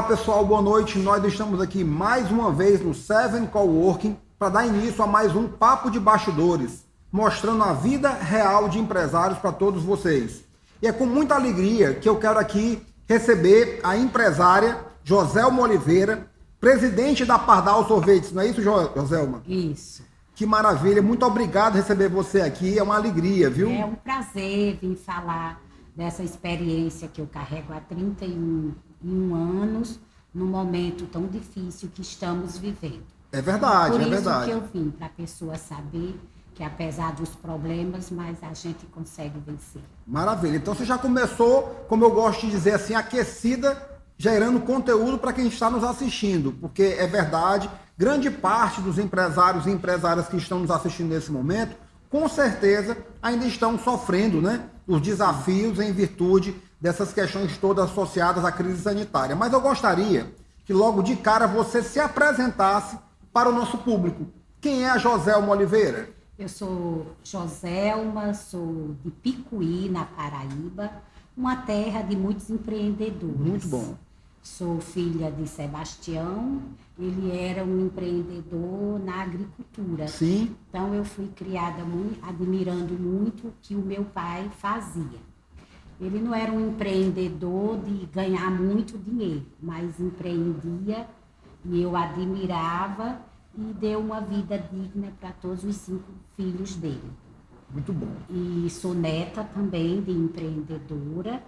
Olá pessoal, boa noite. Nós estamos aqui mais uma vez no Seven Coworking para dar início a mais um Papo de Bastidores, mostrando a vida real de empresários para todos vocês. E é com muita alegria que eu quero aqui receber a empresária Joselma Oliveira, presidente da Pardal Sorvetes, não é isso, Joselma? Isso. Que maravilha, muito obrigado por receber você aqui, é uma alegria, viu? É um prazer vir falar dessa experiência que eu carrego há 31 anos, num momento tão difícil que estamos vivendo. É verdade, Por é verdade. isso que eu vim, para a pessoa saber que apesar dos problemas, mas a gente consegue vencer. Maravilha, então você já começou, como eu gosto de dizer assim, aquecida, gerando conteúdo para quem está nos assistindo, porque é verdade, grande parte dos empresários e empresárias que estão nos assistindo nesse momento, com certeza ainda estão sofrendo, né, os desafios em virtude dessas questões todas associadas à crise sanitária. Mas eu gostaria que logo de cara você se apresentasse para o nosso público. Quem é a Joselma Oliveira? Eu sou Joselma, sou de Picuí, na Paraíba, uma terra de muitos empreendedores. Muito bom. Sou filha de Sebastião, ele era um empreendedor na agricultura. Sim. Então eu fui criada admirando muito o que o meu pai fazia. Ele não era um empreendedor de ganhar muito dinheiro, mas empreendia e eu admirava e deu uma vida digna para todos os 5 filhos dele. Muito bom. E sou neta também de empreendedora.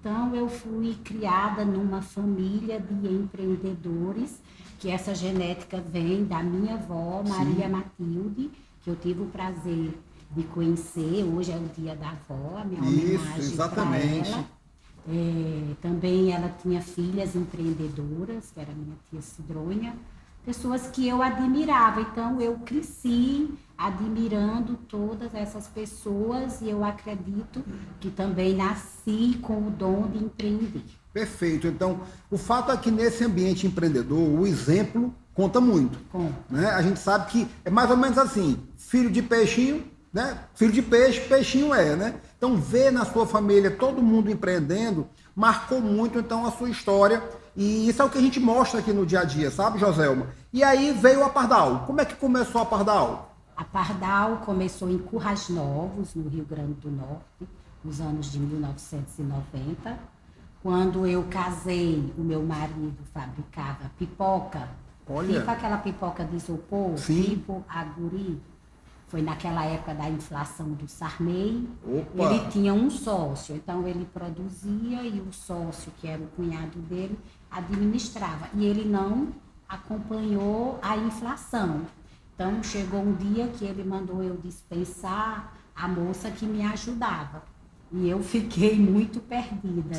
Então, eu fui criada numa família de empreendedores, que essa genética vem da minha avó, Maria Matilde, que eu tive o prazer de conhecer. Hoje é o dia da avó, a minha homenagem para ela. Também ela tinha filhas empreendedoras, que era minha tia Cidronha, pessoas que eu admirava. Então, eu cresci admirando todas essas pessoas e eu acredito que também nasci com o dom de empreender. Perfeito. Então, o fato é que nesse ambiente empreendedor, o exemplo conta muito. Né? A gente sabe que é mais ou menos assim, filho de peixinho, né? Filho de peixe, peixinho é, né? Então, ver na sua família todo mundo empreendendo marcou muito, então, a sua história. E isso é o que a gente mostra aqui no dia a dia, sabe, Joselma? E aí veio a Pardal. Como é que começou a Pardal? A Pardal começou em Currais Novos, no Rio Grande do Norte, nos anos de 1990. Quando eu casei, o meu marido fabricava pipoca. Olha. Tipo aquela pipoca de isopor, Sim. tipo aguri. Foi naquela época da inflação do Sarney. Opa. Ele tinha um sócio, então ele produzia e o sócio, que era o cunhado dele, administrava. E ele não acompanhou a inflação. Então, chegou um dia que ele mandou eu dispensar a moça que me ajudava. E eu fiquei muito perdida.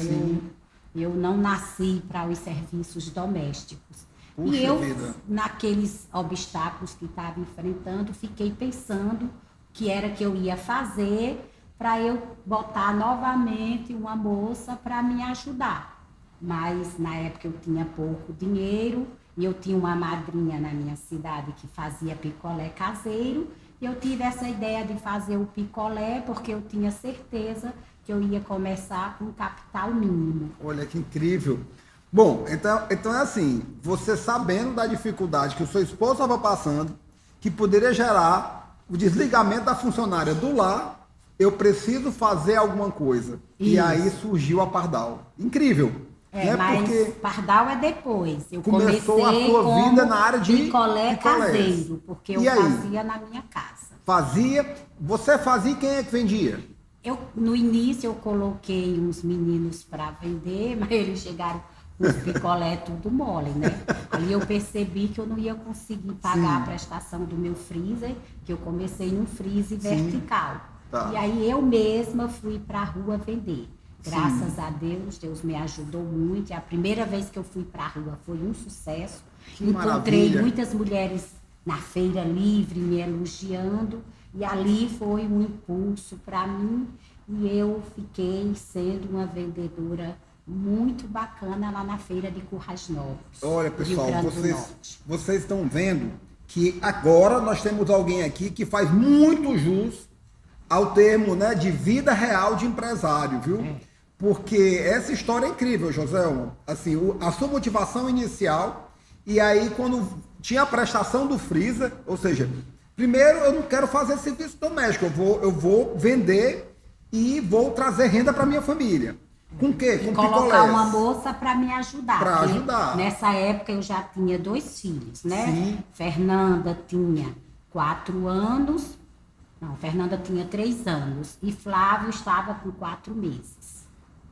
Eu não nasci para os serviços domésticos. Puxa e eu, vida. naqueles obstáculos que estava enfrentando, fiquei pensando o que era que eu ia fazer para eu botar novamente uma moça para me ajudar. Mas, na época, eu tinha pouco dinheiro. E eu tinha uma madrinha na minha cidade que fazia picolé caseiro. E eu tive essa ideia de fazer o picolé porque eu tinha certeza que eu ia começar com capital mínimo. Olha que incrível. Bom, então é assim, você sabendo da dificuldade que o seu esposo estava passando, que poderia gerar o desligamento da funcionária do lar, eu preciso fazer alguma coisa. Isso. E aí surgiu a Pardal. Incrível. Mas porque Pardal é depois. Eu começou comecei a sua vida na área de picolé picolés. caseiro, porque eu fazia na minha casa. Você fazia e quem é que vendia? No início eu coloquei uns meninos para vender, mas eles chegaram com os picolé tudo mole, né? Aí eu percebi que eu não ia conseguir pagar a prestação do meu freezer, que eu comecei num freezer vertical. Tá. E aí eu mesma fui para a rua vender. Graças a Deus, Deus me ajudou muito. E a primeira vez que eu fui para a rua foi um sucesso. Que Encontrei maravilha. muitas mulheres na feira livre me elogiando. E ali foi um impulso para mim. E eu fiquei sendo uma vendedora muito bacana lá na feira de Currais Novos. Olha, pessoal, Rio Grande do Norte. vocês estão vendo que agora nós temos alguém aqui que faz muito jus ao termo, né, de vida real de empresário, viu? porque essa história é incrível, José. Assim, a sua motivação inicial, e aí quando tinha a prestação do freezer, ou seja, primeiro eu não quero fazer serviço doméstico, eu vou vender e vou trazer renda para minha família. Com o quê? Com colocar picolés. uma moça para me ajudar. Para porque ajudar. Nessa época eu já tinha 2 filhos, né? Sim. Fernanda tinha 4 anos, não, Fernanda tinha 3 anos e Flávio estava com 4 meses.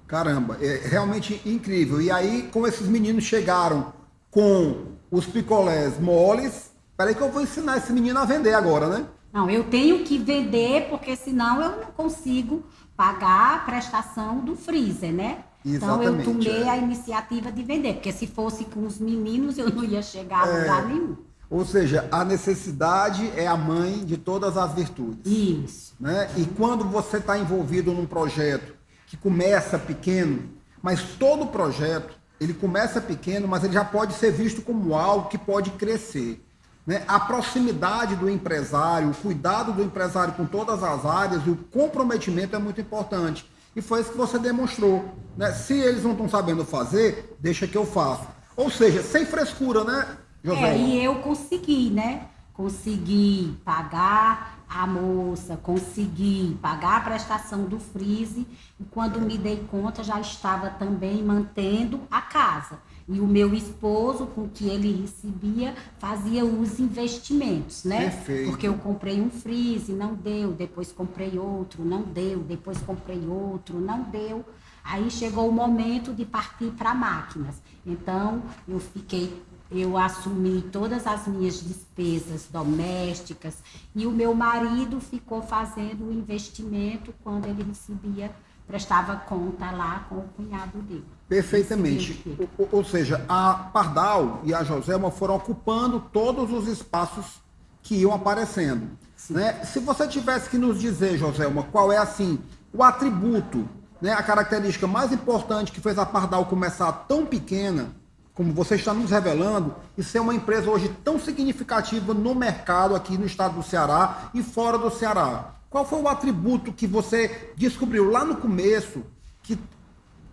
Caramba, é realmente incrível. E aí, como esses meninos chegaram com os picolés moles, peraí que eu vou ensinar esse menino a vender agora, né? Não, eu tenho que vender, porque senão eu não consigo pagar a prestação do freezer, né? Então eu Exatamente, tomei a iniciativa de vender, porque se fosse com os meninos eu não ia chegar a lugar nenhum. Ou seja, a necessidade é a mãe de todas as virtudes. Isso. Né? E quando você está envolvido num projeto que começa pequeno, mas todo projeto, ele começa pequeno, mas ele já pode ser visto como algo que pode crescer. Né? A proximidade do empresário, o cuidado do empresário com todas as áreas, o comprometimento é muito importante. E foi isso que você demonstrou. Né? Se eles não estão sabendo fazer, deixa que eu faço. Ou seja, sem frescura, né, José? E eu consegui, né? Consegui pagar a moça, consegui pagar a prestação do freezer e quando me dei conta já estava também mantendo a casa. E o meu esposo, com o que ele recebia, fazia os investimentos, né? Perfeito. Porque eu comprei um freezer, não deu, depois comprei outro, não deu, depois comprei outro, não deu. Aí chegou o momento de partir para máquinas. Então, eu assumi todas as minhas despesas domésticas e o meu marido ficou fazendo o investimento quando ele prestava conta lá com o cunhado dele. Perfeitamente. Ou seja, a Pardal e a Joselma foram ocupando todos os espaços que iam aparecendo. Né? Se você tivesse que nos dizer, Joselma, qual é assim o atributo, né, a característica mais importante que fez a Pardal começar tão pequena, como você está nos revelando, e ser uma empresa hoje tão significativa no mercado aqui no estado do Ceará e fora do Ceará. Qual foi o atributo que você descobriu lá no começo que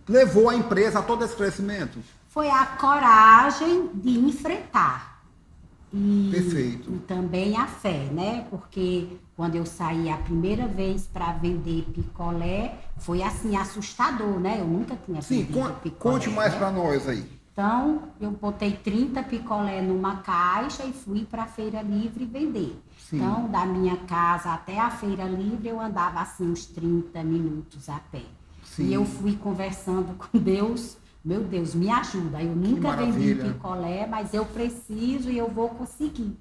levou a empresa a todo esse crescimento? Foi a coragem de enfrentar. Perfeito. E também a fé, né? Porque quando eu saí a primeira vez para vender picolé, foi assim assustador, né? Eu nunca tinha vendido picolé. Conte mais né? para nós aí. Então, eu botei 30 picolé numa caixa e fui para a Feira Livre vender. Sim. Então, da minha casa até a Feira Livre, eu andava assim uns 30 minutos a pé. Sim. E eu fui conversando com Deus. Meu Deus, me ajuda. Eu nunca vendi picolé, mas eu preciso e eu vou conseguir.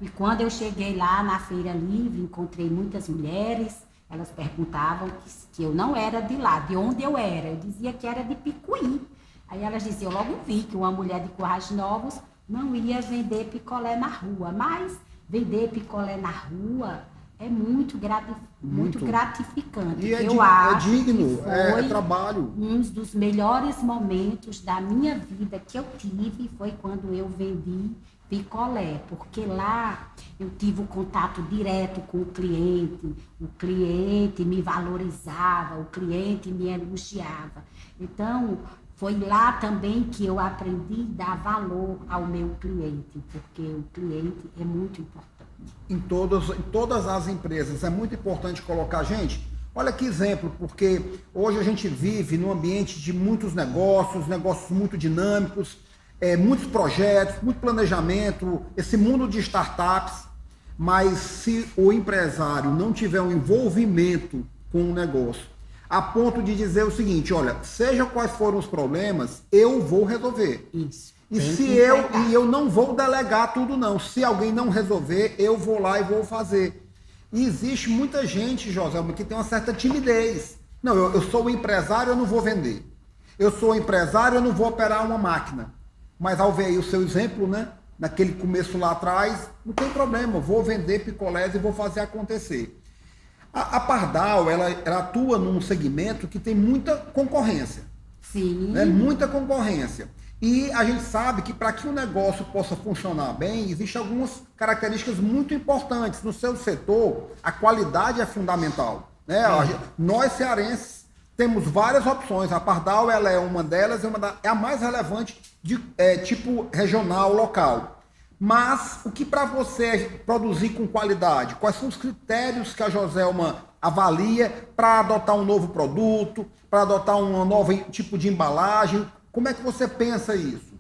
E quando eu cheguei lá na Feira Livre, encontrei muitas mulheres. Elas perguntavam que eu não era de lá, de onde eu era. Eu dizia que era de Picuí. Aí elas diziam, eu logo vi que uma mulher de Currais Novos não ia vender picolé na rua. Mas vender picolé na rua é muito gratificante. E eu acho digno, que é trabalho. Um dos melhores momentos da minha vida que eu tive foi quando eu vendi picolé, porque lá eu tive o contato direto com o cliente me valorizava, o cliente me elogiava. Então, foi lá também que eu aprendi a dar valor ao meu cliente, porque o cliente é muito importante. Em todas as empresas, é muito importante colocar, gente, olha que exemplo, porque hoje a gente vive num ambiente de muitos negócios muito dinâmicos, muitos projetos, muito planejamento, esse mundo de startups, mas se o empresário não tiver um envolvimento com o negócio, a ponto de dizer o seguinte, olha, seja quais forem os problemas, eu vou resolver. Isso. E eu não vou delegar tudo não. Se alguém não resolver, eu vou lá e vou fazer. E existe muita gente, Joselma, que tem uma certa timidez. Não, eu sou um empresário, eu não vou vender. Eu sou um empresário, eu não vou operar uma máquina. Mas ao ver aí o seu exemplo, né? Naquele começo lá atrás, não tem problema, eu vou vender picolés e vou fazer acontecer. A Pardal, ela atua num segmento que tem muita concorrência. Sim. Né? Muita concorrência. E a gente sabe que para que o negócio possa funcionar bem, existem algumas características muito importantes. No seu setor, a qualidade é fundamental. Né? Nós cearenses temos várias opções. A Pardal ela é uma delas, é a mais relevante de tipo regional, local. Mas o que para você é produzir com qualidade? Quais são os critérios que a Joselma avalia para adotar um novo produto, para adotar um novo tipo de embalagem? Como é que você pensa isso?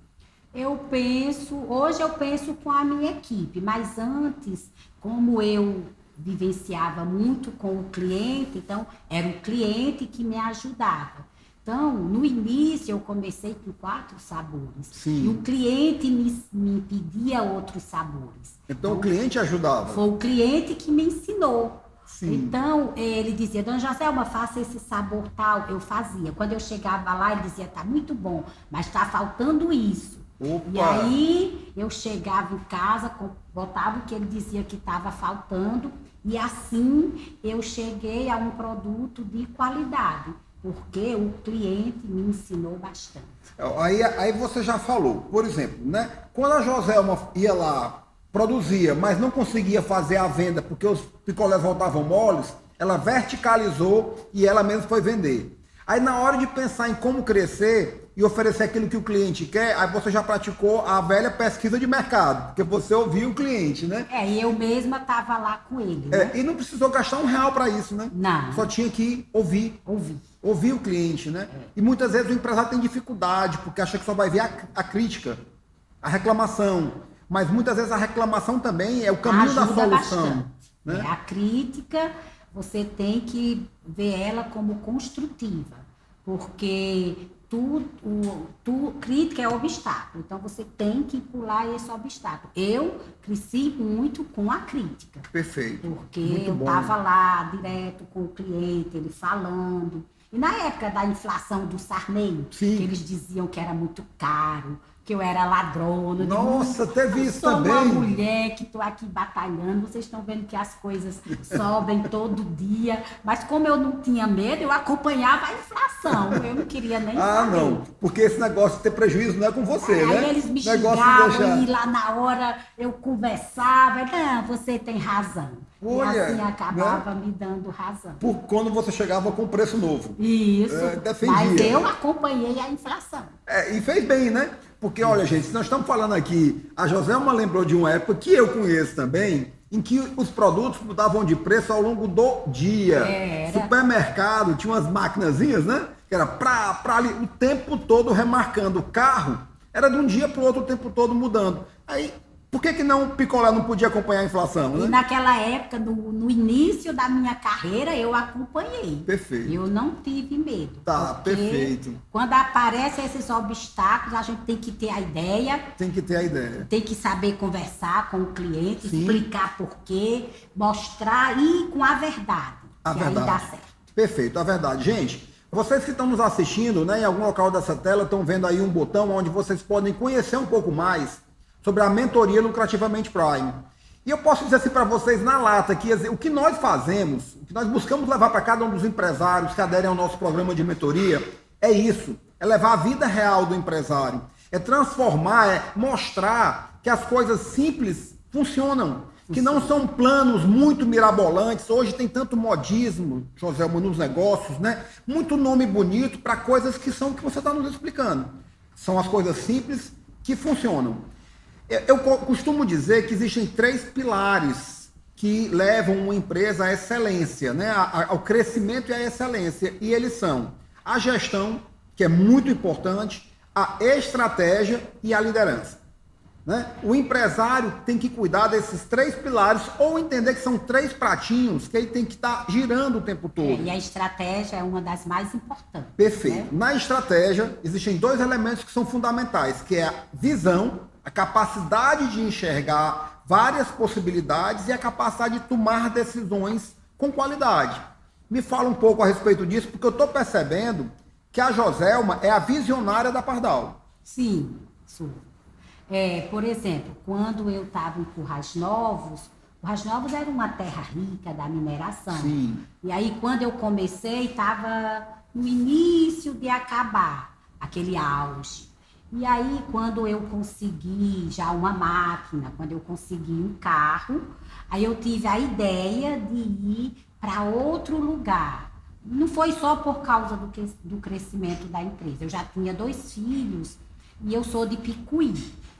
Hoje eu penso com a minha equipe, mas antes, como eu vivenciava muito com o cliente, então era o cliente que me ajudava. Então, no início eu comecei com 4 sabores. Sim. E o cliente me pedia outros sabores. Então o cliente ajudava? Foi o cliente que me ensinou. Sim. Então, ele dizia, Dona Joselma, faça esse sabor tal. Eu fazia. Quando eu chegava lá, ele dizia, tá muito bom, mas tá faltando isso. Opa. E aí, eu chegava em casa, botava o que ele dizia que estava faltando. E assim, eu cheguei a um produto de qualidade. Porque o cliente me ensinou bastante. Aí você já falou, por exemplo, né? Quando a Joselma ia lá, produzia, mas não conseguia fazer a venda porque os picolés voltavam moles, ela verticalizou e ela mesma foi vender. Aí na hora de pensar em como crescer e oferecer aquilo que o cliente quer, aí você já praticou a velha pesquisa de mercado, porque você ouviu o cliente, né? E eu mesma estava lá com ele, né? E não precisou gastar R$1 para isso, né? Não. Só tinha que ouvir o cliente, né? E muitas vezes o empresário tem dificuldade, porque acha que só vai ver a crítica, a reclamação. Mas muitas vezes a reclamação também é o caminho da solução. Né? A crítica, você tem que ver ela como construtiva, porque crítica é obstáculo, então você tem que pular esse obstáculo. Eu cresci muito com a crítica. Perfeito. Porque muito eu bom. estava lá direto com o cliente, ele falando. E na época da inflação do Sarney, Sim. que eles diziam que era muito caro, que eu era ladrona. Nossa, teve isso também. Eu sou uma também. mulher que estou aqui batalhando, vocês estão vendo que as coisas sobem todo dia, mas como eu não tinha medo, eu acompanhava a inflação, eu não queria nem saber. Não, porque esse negócio de ter prejuízo não é com você, né? Aí eles me negócio xingavam e lá na hora eu conversava, não, você tem razão. Olha, e assim acabava me dando razão. Por quando você chegava com preço novo. Isso, defendia. mas eu acompanhei a inflação. E fez bem, né? Porque, olha, gente, se nós estamos falando aqui, a Joselma lembrou de uma época que eu conheço também, em que os produtos mudavam de preço ao longo do dia. Supermercado, tinha umas maquinazinhas, né? Que era pra ali, o tempo todo remarcando. O carro era de um dia para o outro, o tempo todo mudando. Aí, por que não o picolé não podia acompanhar a inflação, né? E naquela época, no início da minha carreira, eu acompanhei. Perfeito. Eu não tive medo. Tá, perfeito. Quando aparecem esses obstáculos, a gente tem que ter a ideia. Tem que ter a ideia. Tem que saber conversar com o cliente, Sim. explicar por quê, mostrar e com a verdade. A verdade. Aí dá certo. Perfeito, a verdade. Gente, vocês que estão nos assistindo, né, em algum local dessa tela, estão vendo aí um botão onde vocês podem conhecer um pouco mais sobre a mentoria Lucrativamente Prime. E eu posso dizer assim para vocês na lata que o que nós fazemos, o que nós buscamos levar para cada um dos empresários que aderem ao nosso programa de mentoria, é isso, é levar a vida real do empresário, é transformar, é mostrar que as coisas simples funcionam, que não são planos muito mirabolantes. Hoje tem tanto modismo, Joselma, nos negócios, né? Muito nome bonito para coisas que são o que você está nos explicando. São as coisas simples que funcionam. Eu costumo dizer que existem 3 pilares que levam uma empresa à excelência, né? Ao crescimento e à excelência. E eles são a gestão, que é muito importante, a estratégia e a liderança. Né? O empresário tem que cuidar desses 3 pilares ou entender que são 3 pratinhos que ele tem que estar girando o tempo todo. E a estratégia é uma das mais importantes. Perfeito. Né? Na estratégia, existem 2 elementos que são fundamentais, que é a visão, a capacidade de enxergar várias possibilidades e a capacidade de tomar decisões com qualidade. Me fala um pouco a respeito disso, porque eu estou percebendo que a Joselma é a visionária da Pardal. Sim, sou. Por exemplo, quando eu estava em Currais Novos era uma terra rica da mineração. Sim. E aí, quando eu comecei, estava no início de acabar aquele auge. E aí, quando eu consegui já uma máquina, quando eu consegui um carro, aí eu tive a ideia de ir para outro lugar, Não foi só por causa do crescimento da empresa. Eu já tinha 2 filhos e eu sou de Picuí.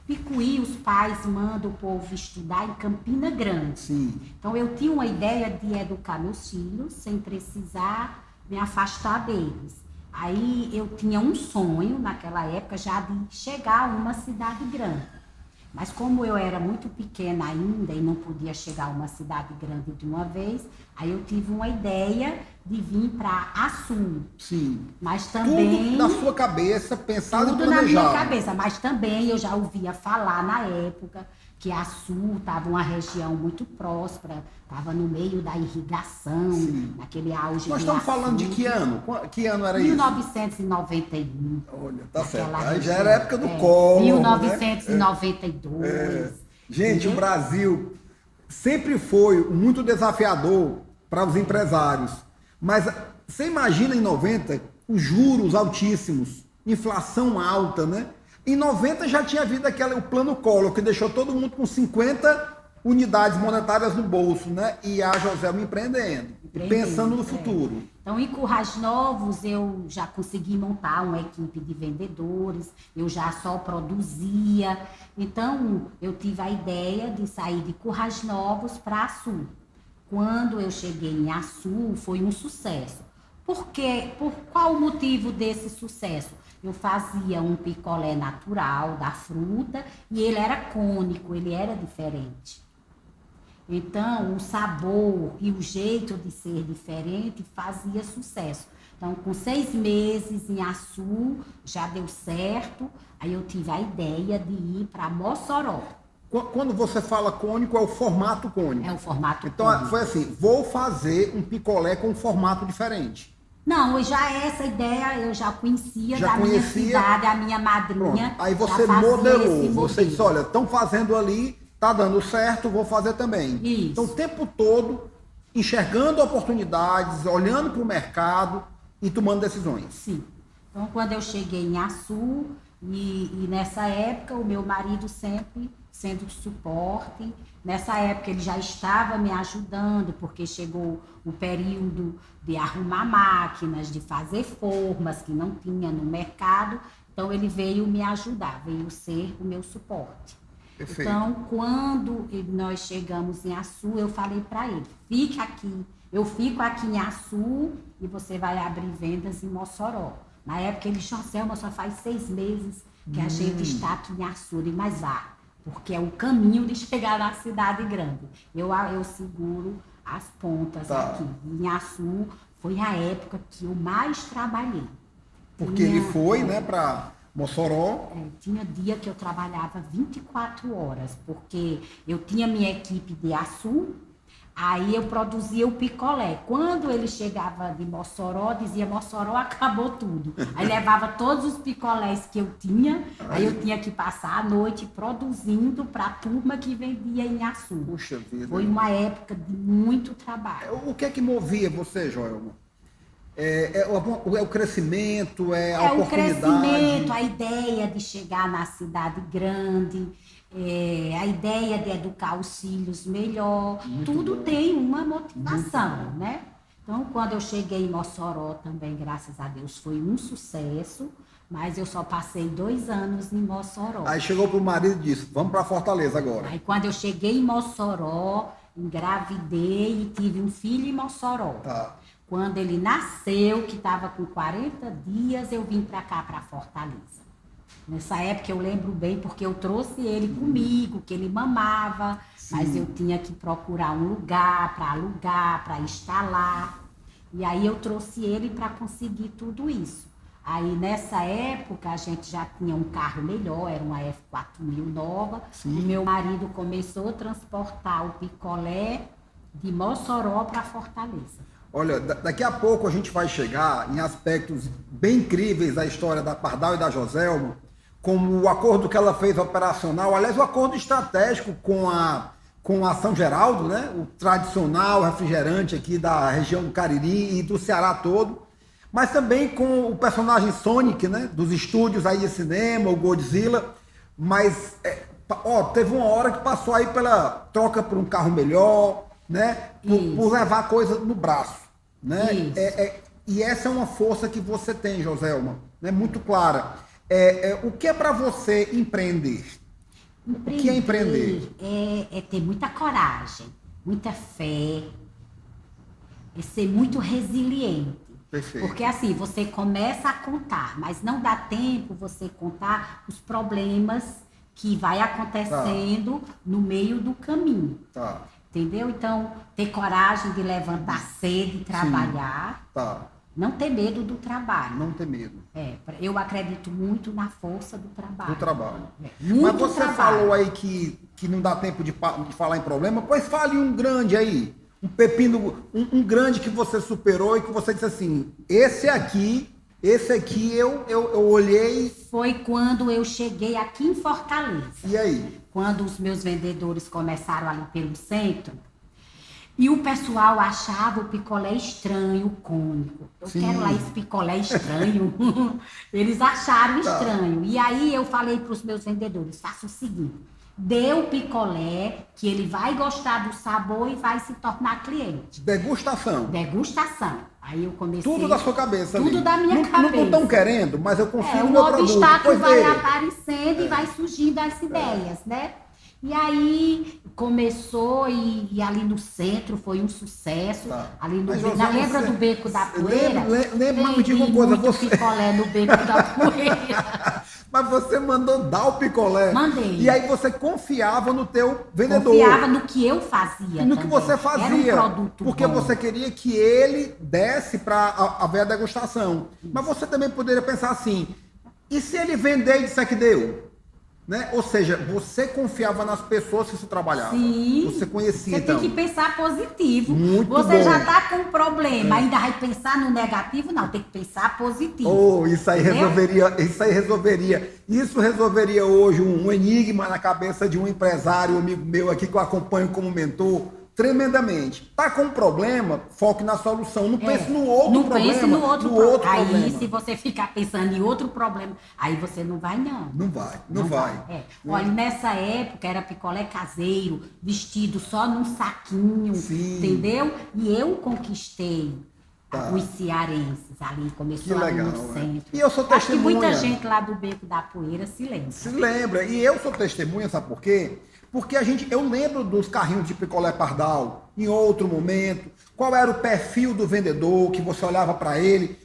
Picuí, os pais mandam o povo estudar em Campina Grande. Sim. Então, eu tinha uma ideia de educar meus filhos sem precisar me afastar deles. Aí, eu tinha um sonho, naquela época, já de chegar a uma cidade grande. Mas como eu era muito pequena ainda e não podia chegar a uma cidade grande de uma vez, aí eu tive uma ideia de vir para Açu. Sim. Mas também... Tudo na sua cabeça, pensado e Tudo na planejado. minha cabeça, mas também eu já ouvia falar na época que Açu estava uma região muito próspera, estava no meio da irrigação, naquele auge Nós de estamos falando de açude. que ano? Que ano era isso? 1991. Olha, tá certo. Naquela Aí já região. era a época do Collor, 1992. Gente, o Entendeu? Brasil sempre foi muito desafiador para os empresários. Mas você imagina em 90, os juros altíssimos, inflação alta, né? Em 90 já tinha havido o plano Collor, que deixou todo mundo com 50 unidades monetárias no bolso, né? E a Joselma empreendendo, pensando no futuro. Então, em Currais Novos, eu já consegui montar uma equipe de vendedores, eu já só produzia. Então, eu tive a ideia de sair de Currais Novos para Açu. Quando eu cheguei em Açu, foi um sucesso. Por quê? Por qual o motivo desse sucesso? Eu fazia um picolé natural da fruta e ele era cônico, ele era diferente. Então, o sabor e o jeito de ser diferente fazia sucesso. Então, com 6 meses em Açu, já deu certo. Aí eu tive a ideia de ir para Mossoró. Quando você fala cônico, é o formato cônico. É o formato Então, cônico. foi assim, vou fazer um picolé com um formato diferente. Não, já essa ideia eu já conhecia Já da minha conhecia? cidade, a minha madrinha. Pronto. Aí já você fazia modelou, esse você modelo. disse, olha, estão fazendo ali, tá dando certo, vou fazer também. Isso. Então, o tempo todo, enxergando oportunidades, olhando para o mercado e tomando decisões. Sim. Então, quando eu cheguei em Açu, e nessa época, o meu marido sempre sendo suporte. Nessa época, ele já estava me ajudando, porque chegou o período de arrumar máquinas, de fazer formas que não tinha no mercado. Então, ele veio me ajudar, veio ser o meu suporte. Perfeito. Então, quando nós chegamos em Açu, eu falei para ele, fique aqui, eu fico aqui em Açu e você vai abrir vendas em Mossoró. Na época, ele disse, Selma, só faz 6 meses que a gente está aqui em Açu, mas vá, porque é o caminho de chegar na cidade grande. Eu seguro as pontas aqui. Em Açu foi a época que eu mais trabalhei. Porque ele foi, né, para Mossoró. Tinha dia que eu trabalhava 24 horas, porque eu tinha minha equipe de Açu, aí eu produzia o picolé. Quando ele chegava de Mossoró, dizia Mossoró, acabou tudo. Aí levava todos os picolés que eu tinha, aí eu tinha que passar a noite produzindo para a turma que vendia em Açu. Puxa vida. Foi uma época de muito trabalho. O que é que movia você, Joelma? É o crescimento, é a É o oportunidade? crescimento, a ideia de chegar na cidade grande, a ideia de educar os filhos melhor, tudo tem uma motivação, né? Então, quando eu cheguei em Mossoró também, graças a Deus, foi um sucesso, mas eu só passei 2 anos em Mossoró. Aí chegou pro marido e disse, vamos para Fortaleza agora. Aí, quando eu cheguei em Mossoró, engravidei e tive um filho em Mossoró. Tá. Quando ele nasceu, que estava com 40 dias, eu vim para cá, para Fortaleza. Nessa época eu lembro bem, porque eu trouxe ele comigo, que ele mamava, mas eu tinha que procurar um lugar para alugar, para instalar. E aí eu trouxe ele para conseguir tudo isso. Aí nessa época a gente já tinha um carro melhor, era uma F4000 nova. Sim. O meu marido começou a transportar o picolé de Mossoró para Fortaleza. Olha, daqui a pouco a gente vai chegar em aspectos bem incríveis da história da Pardal e da Joselma, como o acordo que ela fez operacional, aliás, o acordo estratégico com a São Geraldo, né? O tradicional refrigerante aqui da região do Cariri e do Ceará todo, mas também com o personagem Sonic, né? Dos estúdios aí de cinema, o Godzilla, mas teve uma hora que passou aí pela troca por um carro melhor, né? Por levar a coisa no braço. Né? e essa é uma força que você tem, Joselma, né? Muito clara. O que é para você empreender? O que é empreender? É ter muita coragem, muita fé, é ser muito resiliente. Perfeito. Porque assim, você começa a contar, mas não dá tempo você contar os problemas que vai acontecendo no meio do caminho. Tá. Entendeu? Então, ter coragem de levantar cedo e trabalhar. Tá. Não ter medo do trabalho. Não ter medo. Eu acredito muito na força do trabalho. Do trabalho. Muito Mas você trabalho. falou aí que não dá tempo de falar em problema, pois fale um grande aí. Um pepino, um grande que você superou e que você disse assim, esse aqui eu olhei. Foi quando eu cheguei aqui em Fortaleza. E aí? Quando os meus vendedores começaram ali pelo centro, e o pessoal achava o picolé estranho, cômico. Eu Sim. quero lá esse picolé estranho. Eles acharam estranho. E aí eu falei para os meus vendedores, faça o seguinte, dê o picolé, que ele vai gostar do sabor e vai se tornar cliente. Degustação. Degustação. Aí eu comecei... Tudo da sua cabeça Tudo ali. da minha Não cabeça. estão querendo, mas eu confio no O meu produto. obstáculo Pois vai é. aparecendo e vai surgindo as ideias, né? E aí começou e ali no centro foi um sucesso. Tá. Ali no Mas, beco, José, lembra você- do Beco da Poeira? lembra, me diga uma Vendi coisa, muito você- picolé no Beco da Poeira. Mas você mandou dar o picolé. Mandei. E aí você confiava no teu vendedor. Confiava no que eu fazia No que também. você fazia. Era um produto porque bom. você queria que ele desse para haver a degustação. Mas você também poderia pensar assim, e se ele vender e disser que deu? Né? Ou seja, você confiava nas pessoas que você trabalhava. Sim. Você conhecia, Você então. tem que pensar positivo. Muito você bom. já está com um problema, ainda vai pensar no negativo? Não, tem que pensar positivo. Oh, isso aí Entendeu? resolveria. Isso resolveria hoje um enigma na cabeça de um empresário, um amigo meu aqui que eu acompanho como mentor, tremendamente. Tá com um problema, foque na solução. Não pense no outro não problema. pense no outro Aí, problema. se você ficar pensando em outro problema, aí você não vai, não. Não vai. Olha, nessa época era picolé caseiro, vestido só num saquinho, Sim. entendeu? E eu conquistei Tá. os cearenses ali, começou Que legal, ali no né? centro. E eu sou Acho que muita testemunha. gente lá do Beco da Poeira se lembra. Se lembra? E eu sou testemunha, sabe por quê? Porque eu lembro dos carrinhos de picolé pardal em outro momento. Qual era o perfil do vendedor que você olhava para ele?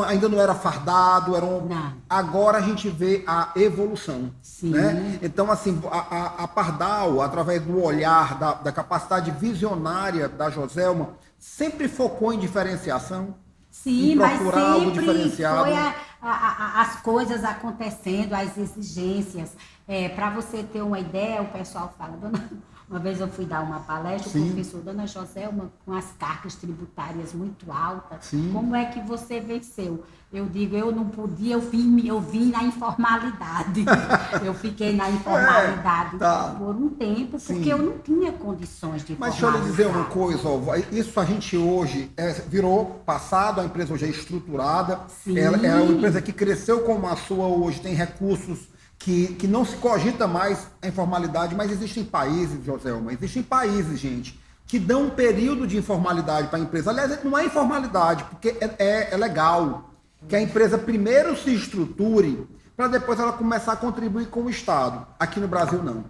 Ainda não era fardado. Não. Agora a gente vê a evolução. Sim. Né? Então, assim, a Pardal, através do olhar, da capacidade visionária da Joselma, sempre focou em diferenciação. Sim, em mas procurar algo sempre diferenciado. foi as coisas acontecendo, as exigências. Para você ter uma ideia, o pessoal fala, uma vez eu fui dar uma palestra, Sim. o professor, dona Joselma, com as cargas tributárias muito altas, Sim. como é que você venceu? Eu digo, eu não podia, eu vim na informalidade. Eu fiquei na informalidade tá. por um tempo, Sim. porque eu não tinha condições de Mas deixa eu lhe formalizar. dizer uma coisa, ó, isso a gente hoje virou passado, a empresa hoje é estruturada, Sim. ela é uma empresa que cresceu como a sua hoje, tem recursos que não se cogita mais a informalidade, mas existem países, Joselma, gente, que dão um período de informalidade para a empresa. Aliás, não é informalidade, porque é legal que a empresa primeiro se estruture para depois ela começar a contribuir com o Estado. Aqui no Brasil, não.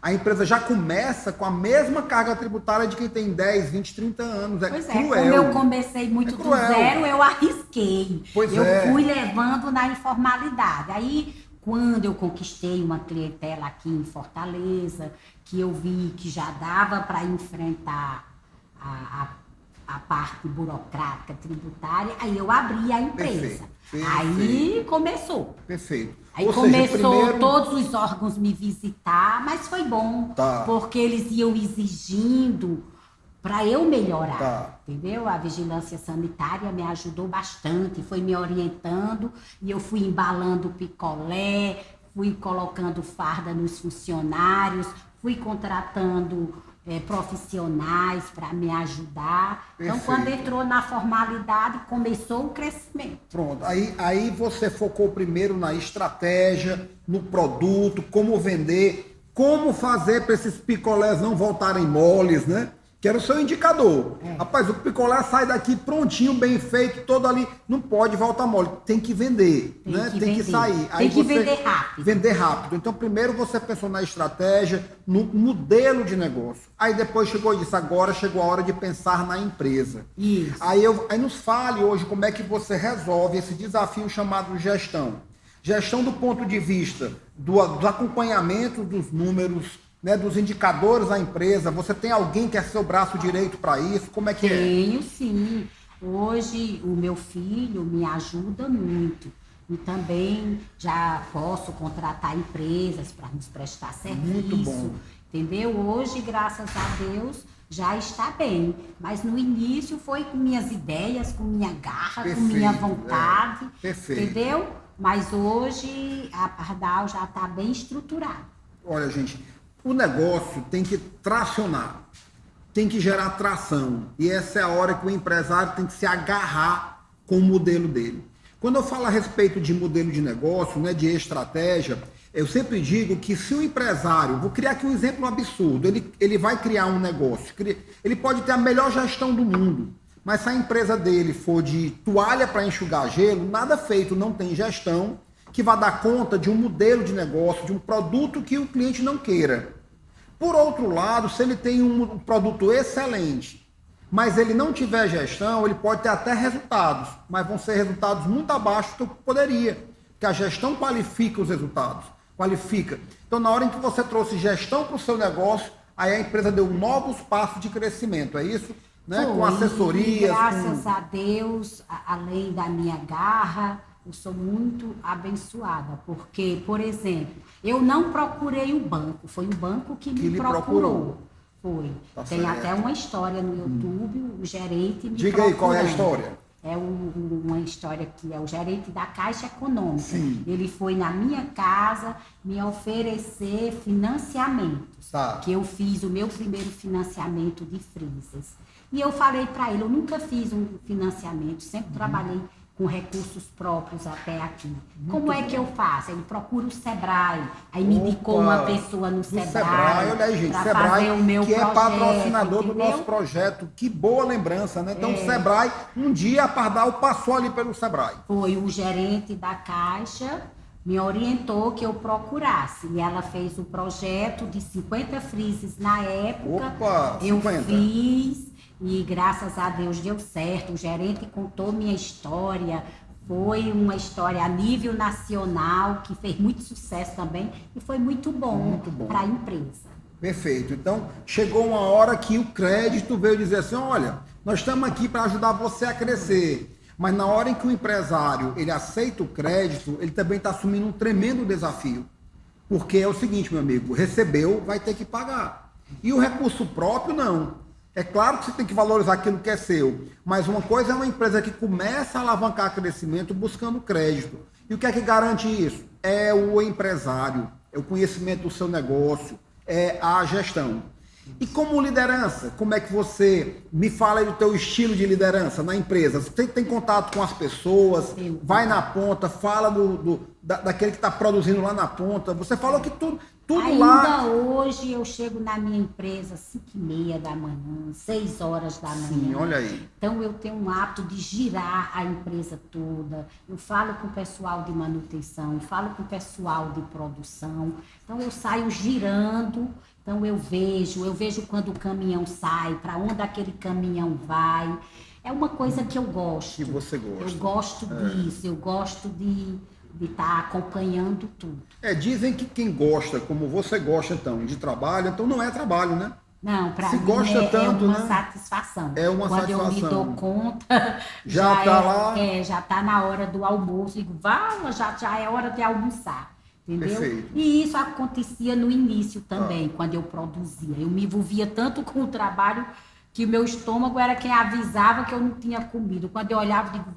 A empresa já começa com a mesma carga tributária de quem tem 10, 20, 30 anos. Pois cruel. como eu comecei muito do cruel. zero, eu arrisquei. Pois eu é. fui levando na informalidade. Aí, quando eu conquistei uma clientela aqui em Fortaleza, que eu vi que já dava para enfrentar a parte burocrática tributária, aí eu abri a empresa. Perfeito. Aí começou. Perfeito. Aí Ou começou seja, primeiro... todos os órgãos me visitar, mas foi bom, Tá. porque eles iam exigindo para eu melhorar, Tá. entendeu? A vigilância sanitária me ajudou bastante, foi me orientando e eu fui embalando picolé, fui colocando farda nos funcionários, fui contratando profissionais para me ajudar. Então, Perfeito. quando entrou na formalidade, começou o crescimento. Pronto, aí você focou primeiro na estratégia, no produto, como vender, como fazer para esses picolés não voltarem moles, né? que era o seu indicador. Rapaz, o picolé sai daqui prontinho, bem feito, todo ali. Não pode voltar mole. Tem que vender, né? Tem que sair. Tem que vender rápido. Vender rápido. Então, primeiro você pensou na estratégia, no modelo de negócio. Aí depois chegou e disse, agora chegou a hora de pensar na empresa. Isso. Aí nos fale hoje como é que você resolve esse desafio chamado gestão. Gestão do ponto de vista do acompanhamento dos números, né, dos indicadores da empresa. Você tem alguém que é seu braço direito para isso? Como é que Tenho, sim. Hoje o meu filho me ajuda muito. E também já posso contratar empresas para nos prestar serviço. Muito bom. Entendeu? Hoje, graças a Deus, já está bem. Mas no início foi com minhas ideias, com minha garra, com minha vontade. Perfeito. Entendeu? Mas hoje a Pardal já está bem estruturada. Olha, gente, o negócio tem que tracionar, tem que gerar tração. E essa é a hora que o empresário tem que se agarrar com o modelo dele. Quando eu falo a respeito de modelo de negócio, né, de estratégia, eu sempre digo que se o empresário, vou criar aqui um exemplo absurdo, ele vai criar um negócio, ele pode ter a melhor gestão do mundo, mas se a empresa dele for de toalha para enxugar gelo, nada feito, não tem gestão que vai dar conta de um modelo de negócio, de um produto que o cliente não queira. Por outro lado, se ele tem um produto excelente, mas ele não tiver gestão, ele pode ter até resultados, mas vão ser resultados muito abaixo do que poderia, porque a gestão qualifica os resultados, qualifica. Então, na hora em que você trouxe gestão para o seu negócio, aí a empresa deu novos passos de crescimento, é isso? Né? Com assessorias. Graças a Deus, além da minha garra, eu sou muito abençoada, porque, por exemplo, eu não procurei o banco, foi o banco que me procurou. Foi. Tá Tem certo. até uma história no YouTube, o gerente me Diga aí qual é a história. É uma história que é o gerente da Caixa Econômica. Sim. Ele foi na minha casa me oferecer financiamentos. Tá. Que eu fiz o meu primeiro financiamento de freezers. E eu falei para ele, eu nunca fiz um financiamento, sempre trabalhei com recursos próprios até aqui. Como é que eu faço? Ele procura o Sebrae. Aí me indicou uma pessoa no Sebrae. Olha aí, gente, pra Sebrae, fazer o meu que é projeto, patrocinador do entendeu? nosso projeto. Que boa lembrança, né? Então, o Sebrae, um dia a Pardal passou ali pelo Sebrae. Foi o gerente da Caixa, me orientou que eu procurasse. E ela fez o projeto de 50 freezes na época. Opa, eu 50. fiz e graças a Deus deu certo. O gerente contou minha história. Foi uma história a nível nacional que fez muito sucesso também e foi muito bom para a empresa. Perfeito. Então, chegou uma hora que o crédito veio dizer assim, olha, nós estamos aqui para ajudar você a crescer. Mas na hora em que o empresário ele aceita o crédito, ele também está assumindo um tremendo desafio. Porque é o seguinte, meu amigo, recebeu, vai ter que pagar. E o recurso próprio, não. É claro que você tem que valorizar aquilo que é seu, mas uma coisa é uma empresa que começa a alavancar crescimento buscando crédito. E o que é que garante isso? É o empresário, é o conhecimento do seu negócio, é a gestão. E como liderança, como é que você me fala aí do teu estilo de liderança na empresa? Você tem contato com as pessoas, vai na ponta, fala daquele que está produzindo lá na ponta. Você falou que tudo Ainda lá... Ainda hoje eu chego na minha empresa 5h30 da manhã, 6 horas da manhã. Sim, olha aí. Então eu tenho um hábito de girar a empresa toda. Eu falo com o pessoal de manutenção, falo com o pessoal de produção. Então eu saio girando. Então eu vejo quando o caminhão sai, para onde aquele caminhão vai. É uma coisa que eu gosto. Que você gosta. Eu gosto disso, eu gosto de estar acompanhando tudo. Dizem que quem gosta, como você gosta então, de trabalho, então não é trabalho, né? Não, para Se mim gosta tanto, é uma né? satisfação. É uma Quando satisfação. eu me dou conta, Já tá lá? Já está na hora do almoço. Digo, já é hora de almoçar. Entendeu? Perfeito. E isso acontecia no início também, quando eu produzia. Eu me envolvia tanto com o trabalho que o meu estômago era quem avisava que eu não tinha comido. Quando eu olhava, eu digo,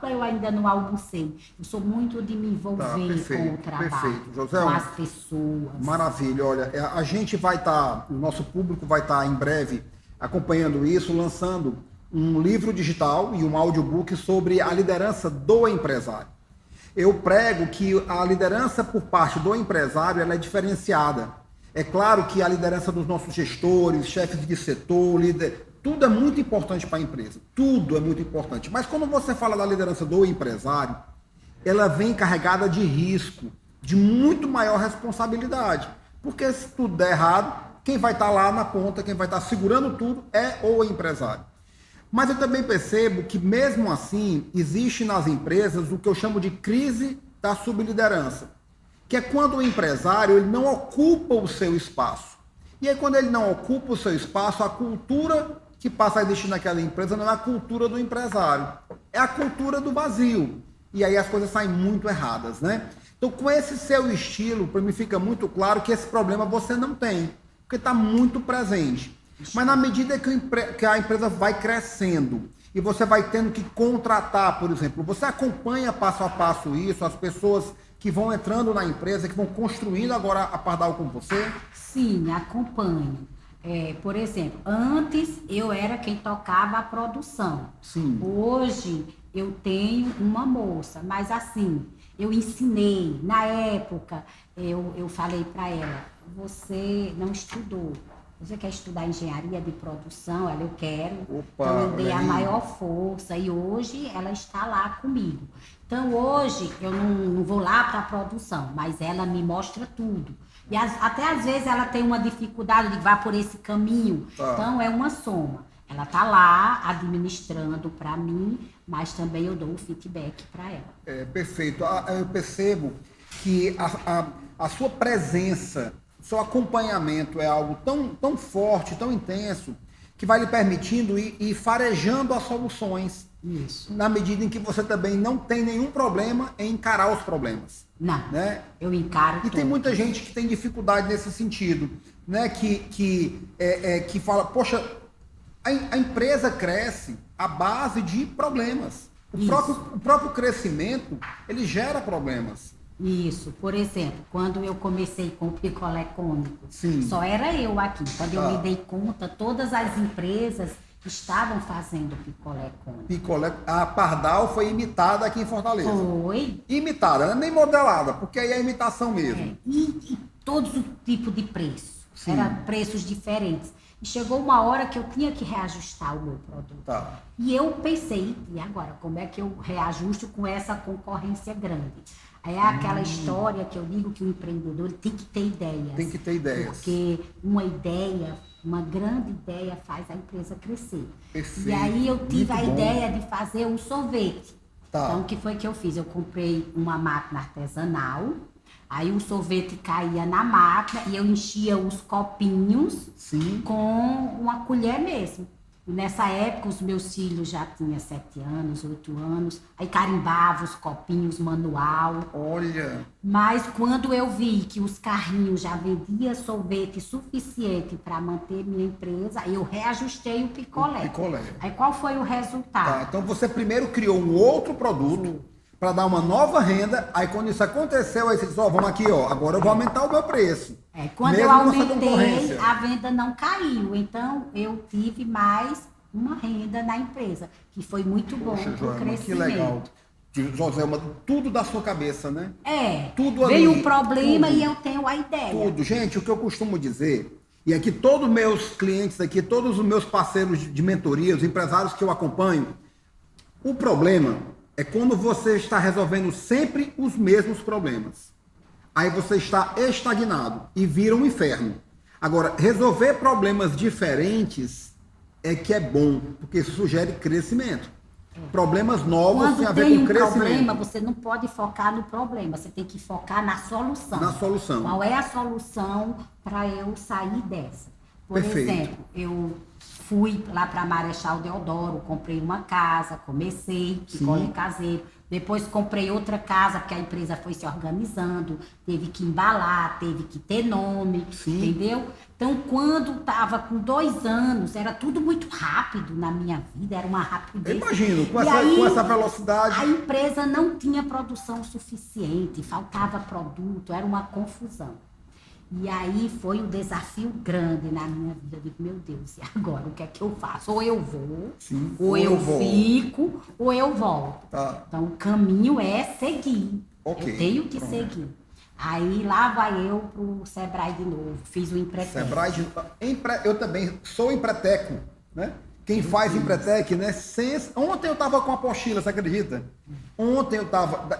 eu ainda não almocei. Eu sou muito de me envolver com o trabalho, perfeito. José, com as pessoas. Maravilha. Olha, a gente vai estar, o nosso público vai estar em breve acompanhando isso, lançando um livro digital e um audiobook sobre a liderança do empresário. Eu prego que a liderança por parte do empresário ela é diferenciada. É claro que a liderança dos nossos gestores, chefes de setor, tudo é muito importante para a empresa. Tudo é muito importante. Mas quando você fala da liderança do empresário, ela vem carregada de risco, de muito maior responsabilidade. Porque se tudo der errado, quem vai estar lá na ponta, quem vai estar segurando tudo é o empresário. Mas eu também percebo que, mesmo assim, existe nas empresas o que eu chamo de crise da subliderança, que é quando o empresário ele não ocupa o seu espaço. E aí, quando ele não ocupa o seu espaço, a cultura que passa a existir naquela empresa não é a cultura do empresário, é a cultura do vazio. E aí as coisas saem muito erradas, né? Então, com esse seu estilo, para mim fica muito claro que esse problema você não tem, porque está muito presente. Mas na medida que a empresa vai crescendo e você vai tendo que contratar, por exemplo, você acompanha passo a passo isso, as pessoas que vão entrando na empresa, que vão construindo agora a Pardal com você? Sim, acompanho. Por exemplo, antes eu era quem tocava a produção. Sim. Hoje eu tenho uma moça, mas assim, eu ensinei. Na época, eu falei para ela, você não estudou. Você quer estudar engenharia de produção? Ela, eu quero. Opa, então eu dei a aí. maior força e hoje ela está lá comigo. Então hoje eu não vou lá para a produção, mas ela me mostra tudo. E até às vezes ela tem uma dificuldade de vá por esse caminho. Tá. Então é uma soma. Ela está lá administrando para mim, mas também eu dou o feedback para ela. Perfeito. Eu percebo que a sua presença, seu acompanhamento é algo tão forte, tão intenso, que vai lhe permitindo ir farejando as soluções. Isso. Na medida em que você também não tem nenhum problema em encarar os problemas. Não, Né? eu encaro E tem muita gente que tem dificuldade nesse sentido, né? Que fala, poxa, a empresa cresce à base de problemas. O próprio crescimento, ele gera problemas. Isso, por exemplo, quando eu comecei com o picolé cônico, Sim. só era eu aqui. Quando eu Ah. me dei conta, todas as empresas estavam fazendo picolé cônico. A Pardal foi imitada aqui em Fortaleza. Foi. Imitada, não é nem modelada, porque aí é imitação mesmo. E todos os tipos de preço. Sim. Eram preços diferentes. E chegou uma hora que eu tinha que reajustar o meu produto. Tá. E eu pensei, e agora, como é que eu reajusto com essa concorrência grande? Aí é aquela história que eu digo que o empreendedor tem que ter ideias. Tem que ter ideias. Porque uma ideia, uma grande ideia faz a empresa crescer. Perfeito. E aí eu tive Muito a bom. ideia de fazer um sorvete. Tá. Então o que foi que eu fiz? Eu comprei uma máquina artesanal, aí o sorvete caía na máquina e eu enchia os copinhos Sim. com uma colher mesmo. E nessa época os meus filhos já tinham 7 anos, 8 anos, aí carimbava os copinhos manual. Olha. Mas quando eu vi que os carrinhos já vendiam sorvete suficiente para manter minha empresa, eu reajustei o picolé. O picolé. Aí qual foi o Tá, resultado? então você primeiro criou um outro produto para dar uma nova renda, aí quando isso aconteceu, aí você disse, vamos aqui, agora eu vou aumentar o meu preço. Quando Mesmo eu com essa aumentei, concorrência. a venda não caiu. Então eu tive mais uma renda na empresa, que foi muito bom Poxa, para o Joelma, que crescimento. legal. Joselma, tudo da sua cabeça, né? Tudo veio ali, um problema tudo. e eu tenho a ideia. Tudo. Gente, o que eu costumo dizer, e aqui todos os meus clientes aqui, todos os meus parceiros de mentoria, os empresários que eu acompanho, o problema é quando você está resolvendo sempre os mesmos problemas. Aí você está estagnado e vira um inferno. Agora, resolver problemas diferentes é que é bom, porque isso sugere crescimento. Problemas novos têm a Quando ver tem com um crescimento. problema, você não pode focar no problema, você tem que focar na solução. Na solução. Qual é a solução para eu sair dessa? Por Perfeito. exemplo, eu fui lá para Marechal Deodoro, comprei uma casa, comecei, picolé caseiro. Depois comprei outra casa, porque a empresa foi se organizando, teve que embalar, teve que ter nome, Sim. entendeu? Então, quando estava com 2 anos, era tudo muito rápido na minha vida, era uma rapidez. Eu imagino, com E essa, aí, com essa velocidade. a empresa não tinha produção suficiente, faltava produto, era uma confusão. E aí foi um desafio grande na minha vida. Eu digo, meu Deus, e agora? O que é que eu faço? Ou eu vou, Sim, ou ou eu eu volto. fico, ou eu volto. Tá. Então, o caminho é seguir. Ok, Eu tenho que pronto. seguir. Aí lá vai eu pro Sebrae de novo, fiz o Empretec. Sebrae, eu também sou empreteco, né? Quem faz Empretec, né? Ontem eu estava com a apostila, você acredita? Ontem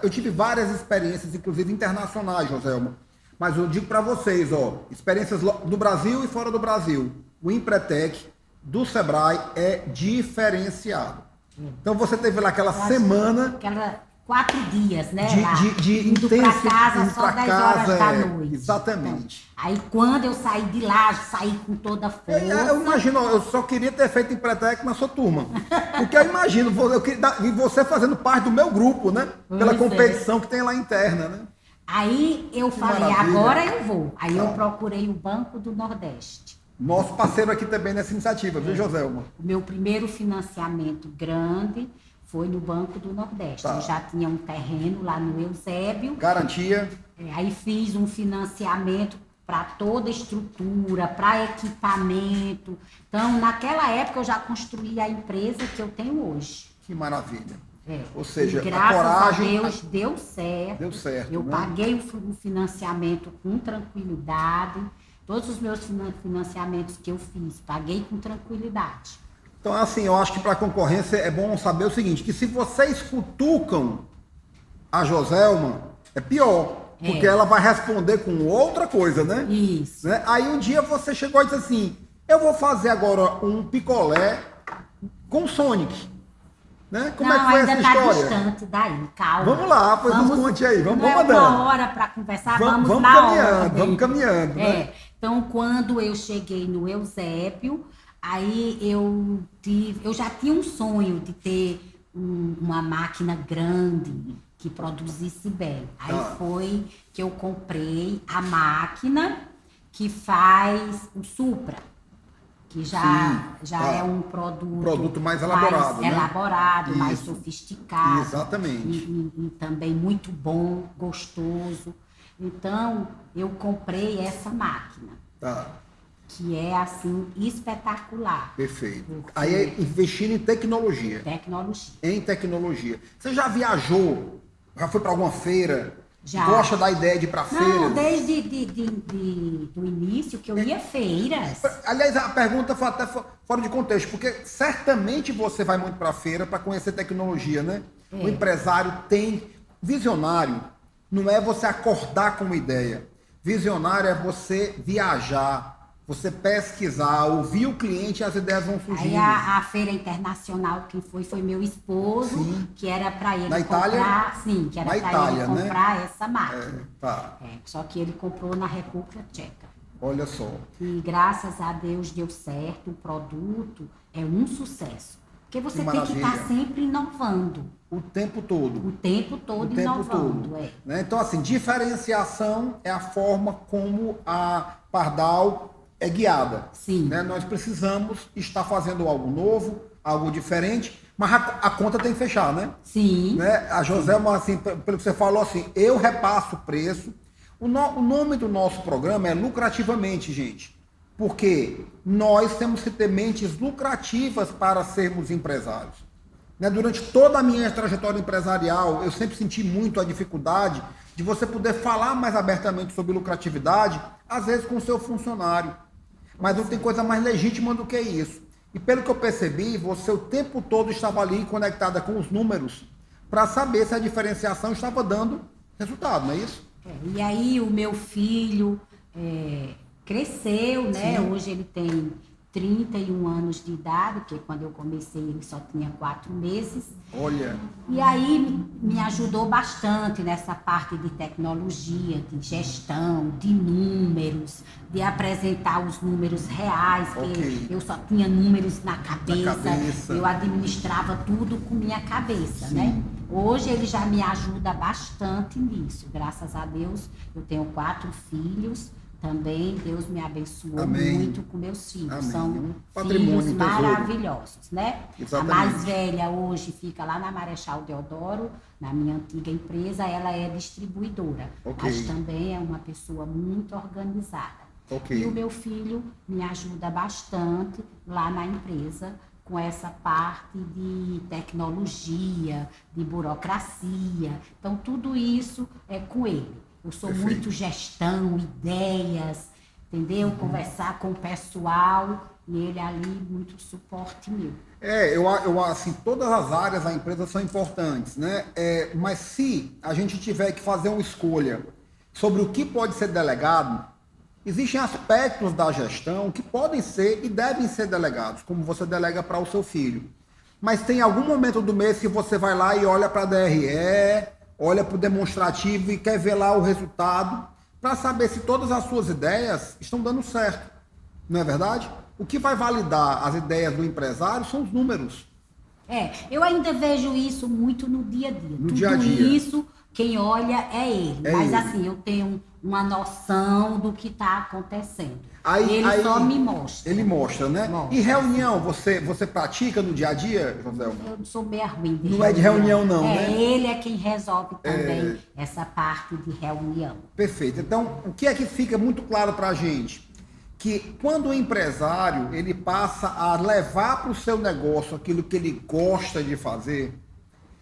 eu tive várias experiências, inclusive internacionais, Joselma. Mas eu digo para vocês, ó, experiências do Brasil e fora do Brasil. O Empretec do Sebrae é diferenciado. Então você teve lá aquela semana... 4 dias, né? De indo intenso, pra casa indo só pra 10 casa, horas da noite. Exatamente. Então, aí quando eu saí de lá, saí com toda a força. Eu imagino, eu só queria ter feito Empretec na sua turma. Porque eu imagino, eu queria você fazendo parte do meu grupo, né? Pela competição que tem lá interna, né? Aí eu falei, maravilha. agora eu vou. Aí eu procurei o Banco do Nordeste. Nosso parceiro aqui também nessa iniciativa, viu, Joselma? O meu primeiro financiamento grande foi no Banco do Nordeste. Tá. Eu já tinha um terreno lá no Eusébio. Garantia. Aí fiz um financiamento para toda a estrutura, para equipamento. Então, naquela época, eu já construí a empresa que eu tenho hoje. Que maravilha. Ou E seja, graças a coragem... a Deus deu certo. Deu certo, Eu né? paguei o financiamento com tranquilidade. Todos os meus financiamentos que eu fiz, paguei com tranquilidade. Então, assim, eu acho que para a concorrência é bom saber o seguinte, que se vocês cutucam a Joselma, é pior, porque ela vai responder com outra coisa, né? Isso. Né? Aí um dia você chegou e disse assim, eu vou fazer agora um picolé com Sonic. Né? Como é que foi ainda essa tá história? distante daí, calma. Vamos lá, pois nos conte aí, vamos não andando. É uma hora para conversar, vamos na caminhando, hora. vamos caminhando, né? Então, quando eu cheguei no Eusébio, aí eu já tinha um sonho de ter uma máquina grande que produzisse bem. Aí foi que eu comprei a máquina que faz o Supra, que já é um produto mais elaborado, né? elaborado, mais Isso. sofisticado. Exatamente. E também muito bom, gostoso. Então, eu comprei essa máquina. Tá. Que é, assim, espetacular. Perfeito. Porque... Aí é investindo em tecnologia. Tecnologia. Em tecnologia. Você já viajou? Já foi para alguma feira? Já. Gosta da ideia de ir para feira? Não, desde do início que eu ia a feiras. Aliás, a pergunta foi até fora de contexto, porque certamente você vai muito para feira para conhecer tecnologia, né? O empresário tem... Visionário não é você acordar com uma ideia. Visionário é você viajar, você pesquisar, ouvir o cliente e as ideias vão surgindo. Aí a feira internacional, quem foi meu esposo, Sim. que era para ele Na comprar... Itália? Sim, que era Na para Itália, ele comprar né? essa máquina. Tá. Só que ele comprou na República Tcheca. Olha só. E graças a Deus deu certo, o produto é um sucesso. Porque você Que tem que estar maravilha. sempre inovando. O tempo todo. O tempo todo O tempo inovando. todo. Né? Então, assim, diferenciação é a forma como a Pardal é guiada. Sim. Né? Nós precisamos estar fazendo algo novo, algo diferente, mas a conta tem que fechar, né? Sim. Né? A Joselma, assim, pelo que você falou, assim, eu repasso o preço. O nome do nosso programa é Lucrativamente, gente. Porque nós temos que ter mentes lucrativas para sermos empresários. Né? Durante toda a minha trajetória empresarial, eu sempre senti muito a dificuldade de você poder falar mais abertamente sobre lucratividade, às vezes com o seu funcionário. Mas não tem coisa mais legítima do que isso. E pelo que eu percebi, você o tempo todo estava ali conectada com os números para saber se a diferenciação estava dando resultado, não é isso? E aí o meu filho cresceu, né? Sim. Hoje ele tem 31 anos de idade, porque quando eu comecei ele só tinha 4 meses. Olha. E aí me ajudou bastante nessa parte de tecnologia, de gestão, de números, de apresentar os números reais, que eu só tinha números na cabeça, eu administrava tudo com minha cabeça, né? Hoje ele já me ajuda bastante nisso, graças a Deus. Eu tenho 4 filhos. Também Deus me abençoou Amém. muito com meus filhos. Amém. São Patrimônio, filhos tesouro. maravilhosos, né? Exatamente. A mais velha hoje fica lá na Marechal Deodoro, na minha antiga empresa, ela é distribuidora. Ok. Mas também é uma pessoa muito organizada. Ok. E o meu filho me ajuda bastante lá na empresa com essa parte de tecnologia, de burocracia. Então, tudo isso é com ele. Eu sou Perfeito. muito gestão, ideias, entendeu? Conversar com o pessoal e ele ali muito suporte meu. Eu assim, todas as áreas da empresa são importantes, né? Mas se a gente tiver que fazer uma escolha sobre o que pode ser delegado, existem aspectos da gestão que podem ser e devem ser delegados, como você delega para o seu filho. Mas tem algum momento do mês que você vai lá e olha para a DRE, olha para o demonstrativo e quer ver lá o resultado, para saber se todas as suas ideias estão dando certo. Não é verdade? O que vai validar as ideias do empresário são os números. Eu ainda vejo isso muito no dia a dia. No Tudo dia a dia. isso, quem olha é ele. Mas ele. assim, eu tenho uma noção do que está acontecendo. Aí, E ele só me mostra. Ele mostra, né? Mostra. E reunião, você pratica no dia a dia, Joselma? Eu sou meio ruim de Não é de reunião, não, né? Ele é quem resolve também essa parte de reunião. Perfeito. Então, o que é que fica muito claro para a gente? Que quando o empresário ele passa a levar para o seu negócio aquilo que ele gosta de fazer,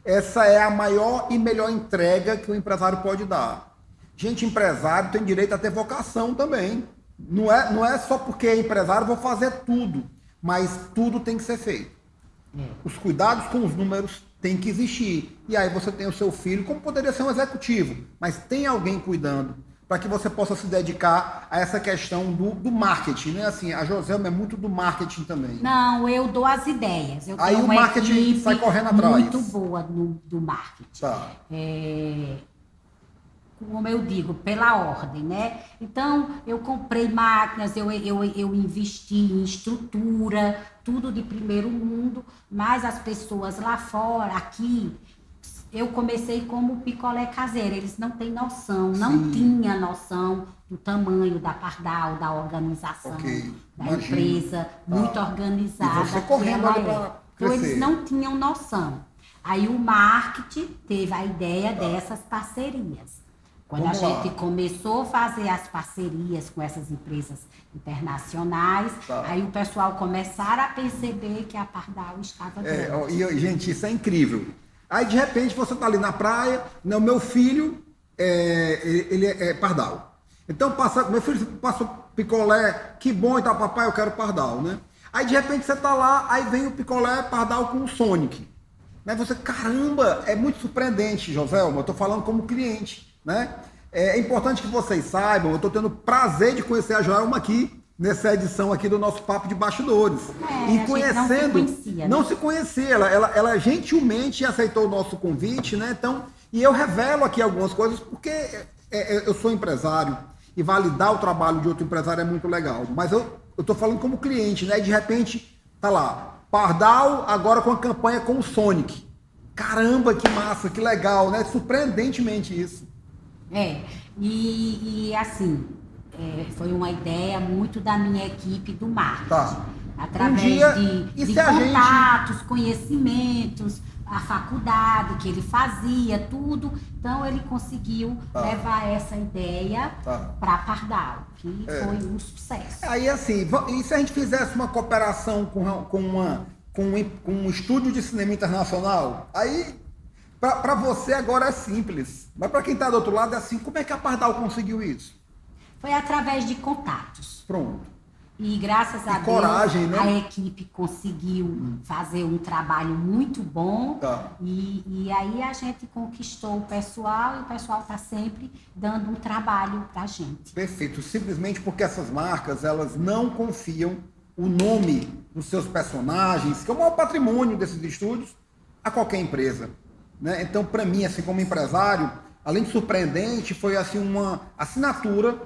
essa é a maior e melhor entrega que o empresário pode dar. Gente, empresário tem direito a ter vocação também. Não é só porque é empresário, vou fazer tudo, mas tudo tem que ser feito. Os cuidados com os números têm que existir. E aí você tem o seu filho, como poderia ser um executivo, mas tem alguém cuidando para que você possa se dedicar a essa questão do marketing, né? Assim, a Joselma é muito do marketing também. Não, eu dou as ideias. Eu Aí tenho o uma marketing equipe sai correndo atrás. muito boa do marketing. Tá. Como eu digo, pela ordem, né? Então, eu comprei máquinas, eu investi em estrutura, tudo de primeiro mundo, mas as pessoas lá fora, aqui, eu comecei como picolé caseiro, eles não têm noção, não tinha noção do tamanho da Pardal, da organização, da empresa, muito organizada. E você correndo ali para então, crescer. eles não tinham noção. Aí o marketing teve a ideia dessas parcerias. Quando Vamos a lá. gente começou a fazer as parcerias com essas empresas internacionais, aí o pessoal começaram a perceber que a Pardal estava grande. Gente, isso é incrível. Aí, de repente, você está ali na praia, o meu filho, ele é Pardal. Então, meu filho passa o picolé, que bom e tal, papai, eu quero Pardal, né? Aí, de repente, você está lá, aí vem o picolé Pardal com o Sonic. Né? Você, caramba, é muito surpreendente, Joselma, eu estou falando como cliente. Né? É importante que vocês saibam, eu estou tendo prazer de conhecer a Joelma aqui, nessa edição aqui do nosso Papo de Bastidores. E conhecendo, não se conhecia, ela gentilmente aceitou o nosso convite, né? Então, e eu revelo aqui algumas coisas, porque eu sou empresário, e validar o trabalho de outro empresário é muito legal, mas eu estou falando como cliente, né? E de repente, tá lá, Pardal agora com a campanha com o Sonic. Caramba, que massa, que legal, né? Surpreendentemente isso. Assim, foi uma ideia muito da minha equipe do marketing. Tá. Através de contatos, conhecimentos, a faculdade que ele fazia, tudo. Então, ele conseguiu levar essa ideia para Pardal, que foi um sucesso. Aí, assim, e se a gente fizesse uma cooperação com um estúdio de cinema internacional? Aí... Para você agora é simples, mas para quem está do outro lado é assim, como é que a Pardal conseguiu isso? Foi através de contatos. Pronto. E graças a coragem, Deus, né? a equipe conseguiu fazer um trabalho muito bom. E aí a gente conquistou o pessoal e o pessoal está sempre dando um trabalho para a gente. Perfeito. Simplesmente porque essas marcas, elas não confiam o nome dos seus personagens, que é o maior patrimônio desses estúdios, a qualquer empresa. Né? Então, para mim, assim como empresário, além de surpreendente, foi assim uma assinatura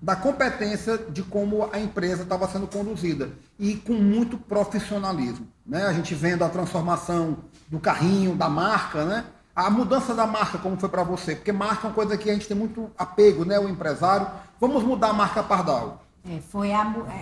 da competência de como a empresa estava sendo conduzida e com muito profissionalismo. Né? A gente vendo a transformação do carrinho, da marca, né? A mudança da marca, como foi para você, porque marca é uma coisa que a gente tem muito apego, né? O empresário. Vamos mudar a marca Pardal.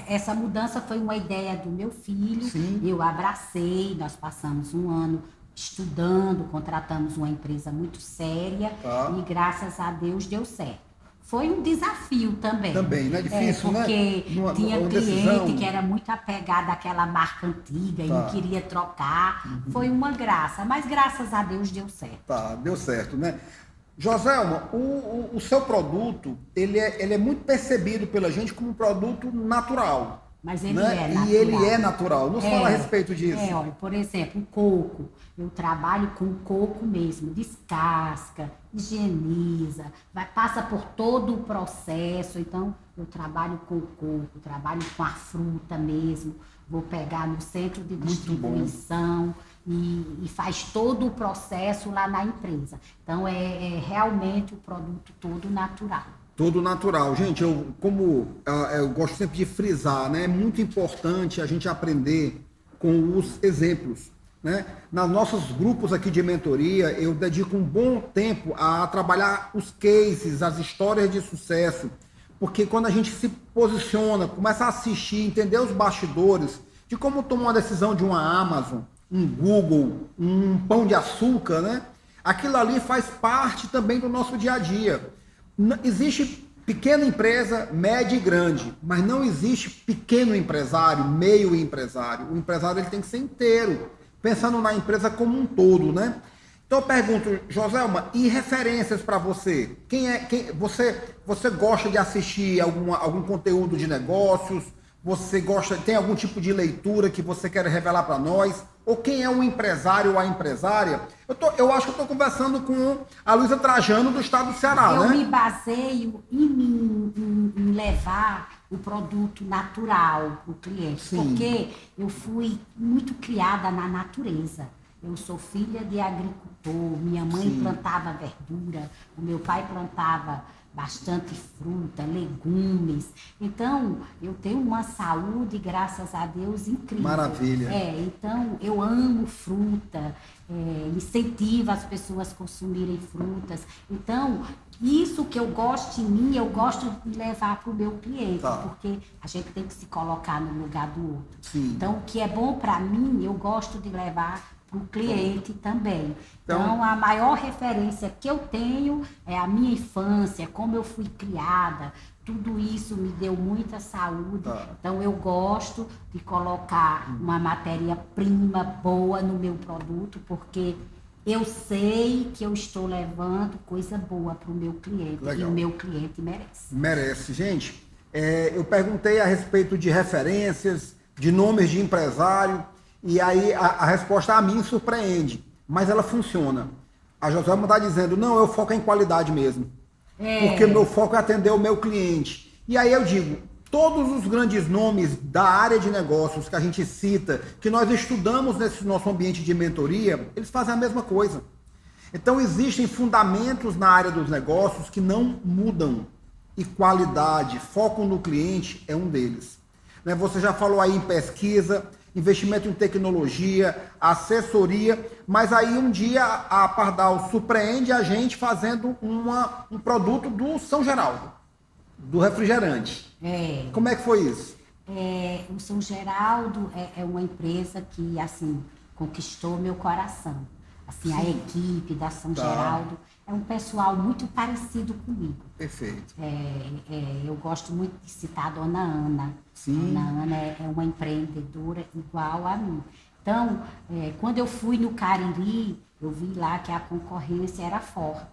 Essa mudança foi uma ideia do meu filho. Sim. Eu abracei, nós passamos um ano estudando, contratamos uma empresa muito séria e graças a Deus deu certo. Foi um desafio também. Também, não é difícil, porque né? Tinha uma cliente decisão. que era muito apegado àquela marca antiga e não queria trocar. Foi uma graça, mas graças a Deus deu certo. Deu certo, né? Joselma, o seu produto, ele é muito percebido pela gente como um produto natural. Mas ele Né? é natural. E ele é natural. Nos fala a respeito disso. Olha, por exemplo, o coco. Eu trabalho com coco mesmo, descasca, higieniza, passa por todo o processo. Então, eu trabalho com coco, trabalho com a fruta mesmo. Vou pegar no centro de distribuição e faz todo o processo lá na empresa. Então, é realmente o produto todo natural. Todo natural. Gente, eu gosto sempre de frisar, né? É muito importante a gente aprender com os exemplos, né? Nos nossos grupos aqui de mentoria, eu dedico um bom tempo a trabalhar os cases, as histórias de sucesso, porque quando a gente se posiciona, começa a assistir, entender os bastidores de como tomar uma decisão de uma Amazon, um Google, um Pão de Açúcar, né? Aquilo ali faz parte também do nosso dia a dia. Existe pequena empresa, média e grande, mas não existe pequeno empresário, meio empresário. O empresário ele tem que ser inteiro, pensando na empresa como um todo, né? Então eu pergunto, Joselma, e referências para você? Você gosta de assistir algum conteúdo de negócios? Você tem algum tipo de leitura que você quer revelar para nós? Ou quem é o empresário ou a empresária? Eu acho que eu estou conversando com a Luísa Trajano, do estado do Ceará, né? Eu me baseio em levar o produto natural para o cliente. Sim. Porque eu fui muito criada na natureza. Eu sou filha de agricultor, minha mãe plantava verdura, o meu pai plantava bastante fruta, legumes. Então, eu tenho uma saúde, graças a Deus, incrível. Maravilha. Então, eu amo fruta, incentivo as pessoas a consumirem frutas. Então, isso que eu gosto em mim, eu gosto de levar para o meu cliente, porque a gente tem que se colocar no lugar do outro. Sim. Então, o que é bom para mim, eu gosto de levar para o cliente também. Então, a maior referência que eu tenho é a minha infância, como eu fui criada, tudo isso me deu muita saúde. Então, eu gosto de colocar uma matéria-prima boa no meu produto, porque eu sei que eu estou levando coisa boa para o meu cliente. Legal. E o meu cliente merece. Merece. Gente, eu perguntei a respeito de referências, de nomes de empresário, e aí a resposta a mim surpreende, mas ela funciona. A Joselma está dizendo, não, eu foco em qualidade mesmo. Porque o meu foco é atender o meu cliente. E aí eu digo, todos os grandes nomes da área de negócios que a gente cita, que nós estudamos nesse nosso ambiente de mentoria, eles fazem a mesma coisa. Então existem fundamentos na área dos negócios que não mudam. E qualidade, foco no cliente é um deles. Você já falou aí em pesquisa, investimento em tecnologia, assessoria, mas aí um dia a Pardal surpreende a gente fazendo um produto do São Geraldo, do refrigerante. Como é que foi isso? O São Geraldo é uma empresa que, assim, conquistou meu coração. Assim, a equipe da São Geraldo é um pessoal muito parecido comigo. Perfeito. Eu gosto muito de citar a Dona Ana. Sim. Dona Ana é uma empreendedora igual a mim. Então, quando eu fui no Cariri, eu vi lá que a concorrência era forte.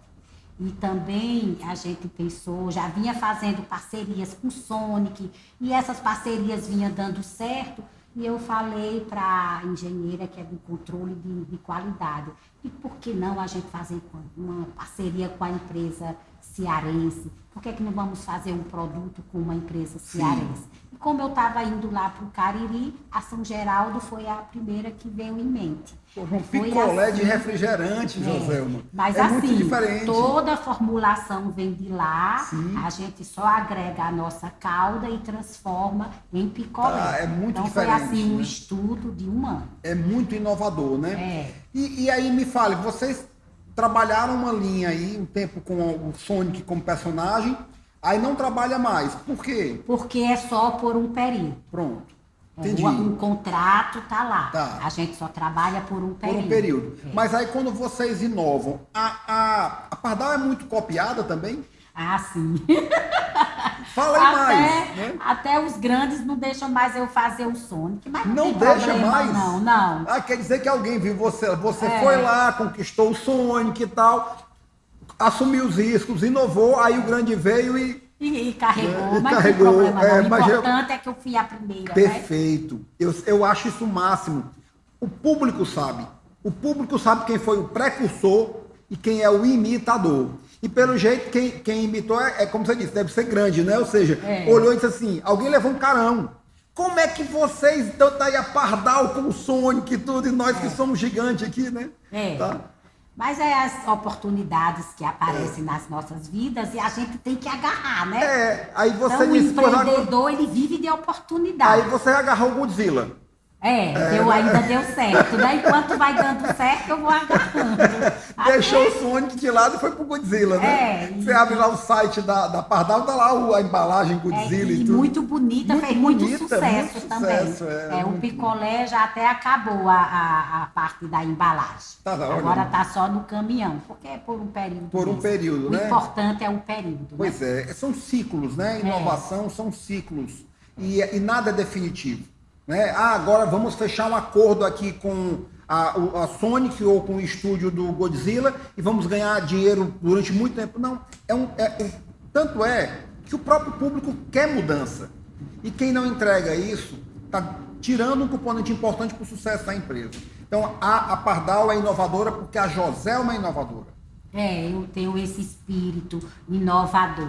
E também a gente pensou, já vinha fazendo parcerias com o Sonic, e essas parcerias vinham dando certo. E eu falei para a engenheira, que é do controle de qualidade, e por que não a gente fazer uma parceria com a empresa cearense? Por que não vamos fazer um produto com uma empresa cearense? Sim. E como eu estava indo lá para o Cariri, a São Geraldo foi a primeira que veio em mente. Um picolé assim, de refrigerante, Joselma. Mas assim, muito diferente. Toda a formulação vem de lá, sim. A gente só agrega a nossa calda e transforma em picolé. É muito então diferente. Foi assim um estudo de um ano. É muito inovador, né? E aí me fale, vocês trabalharam uma linha aí, um tempo com o Sonic como personagem, aí não trabalha mais. Por quê? Porque é só por um período. Pronto. Entendi. Um contrato tá lá. A gente só trabalha por um período. Por um período. Mas aí quando vocês inovam, a Pardal é muito copiada também? Sim. Fala aí mais. Né? Até os grandes não deixam mais eu fazer o Sonic. Mas não deixa problema, mais? Não. Quer dizer que alguém viu você foi lá, conquistou o Sonic e tal. assumiu os riscos, inovou, aí o grande veio E carregou, mas carregou, não tem problema não. O mas importante é que eu fui a primeira, né? perfeito. Eu acho isso o máximo. O público sabe. O público sabe quem foi o precursor e quem é o imitador. E pelo jeito, quem imitou é como você disse, deve ser grande, né? Ou seja, olhou e disse assim, alguém levou um carão. Como é que vocês estão aí a pardal com o Sonic e tudo, e nós que somos gigantes aqui, né? Tá? Mas é as oportunidades que aparecem nas nossas vidas e a gente tem que agarrar, né? Aí você então, disse... o empreendedor, ele vive de oportunidade. Aí você agarrou o Godzilla. Ainda deu certo, né? Enquanto vai dando certo, eu vou agarrando. Deixou o Sonic de lado e foi pro Godzilla, né? Você abre lá o site da Pardal, tá lá a embalagem Godzilla e tudo. Muito bonita, fez muito sucesso também. O picolé já até acabou a parte da embalagem. Agora tá só no caminhão, porque é por um período. Por um período, né? O importante é o período. Pois são ciclos, né? Inovação são ciclos. E nada é definitivo. Né? Agora vamos fechar um acordo aqui com a Sonic ou com o estúdio do Godzilla e vamos ganhar dinheiro durante muito tempo. Não, tanto é que o próprio público quer mudança. E quem não entrega isso está tirando um componente importante para o sucesso da empresa. Então a Pardal é inovadora porque a Joselma é inovadora. Eu tenho esse espírito inovador.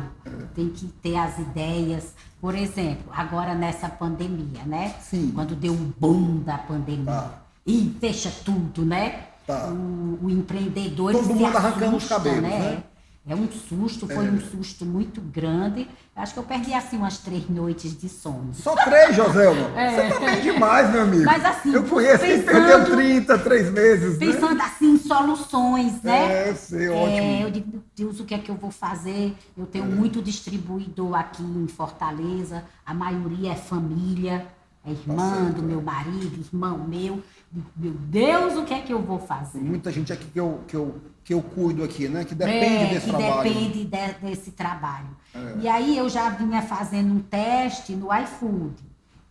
Tem que ter as ideias. Por exemplo, agora nessa pandemia, né? Sim. Quando deu um boom da pandemia. E fecha tudo, né? O empreendedor... Todo mundo arrancando os cabelos, né? É um susto, foi um susto muito grande. Acho que eu perdi, assim, umas 3 noites de sono. Só 3, Joselma? Você tá bem demais, meu amigo. Mas assim... Eu conheço quem perdeu 30, 3 meses, pensando, assim, em soluções, né? Sei, ótimo. Eu digo, meu Deus, o que é que eu vou fazer? Eu tenho muito distribuidor aqui em Fortaleza. A maioria é família. É irmã do meu marido, irmão meu. Meu Deus, o que é que eu vou fazer? Muita gente aqui que eu cuido aqui, né? Que depende desse trabalho. Depende desse trabalho. E aí eu já vinha fazendo um teste no iFood.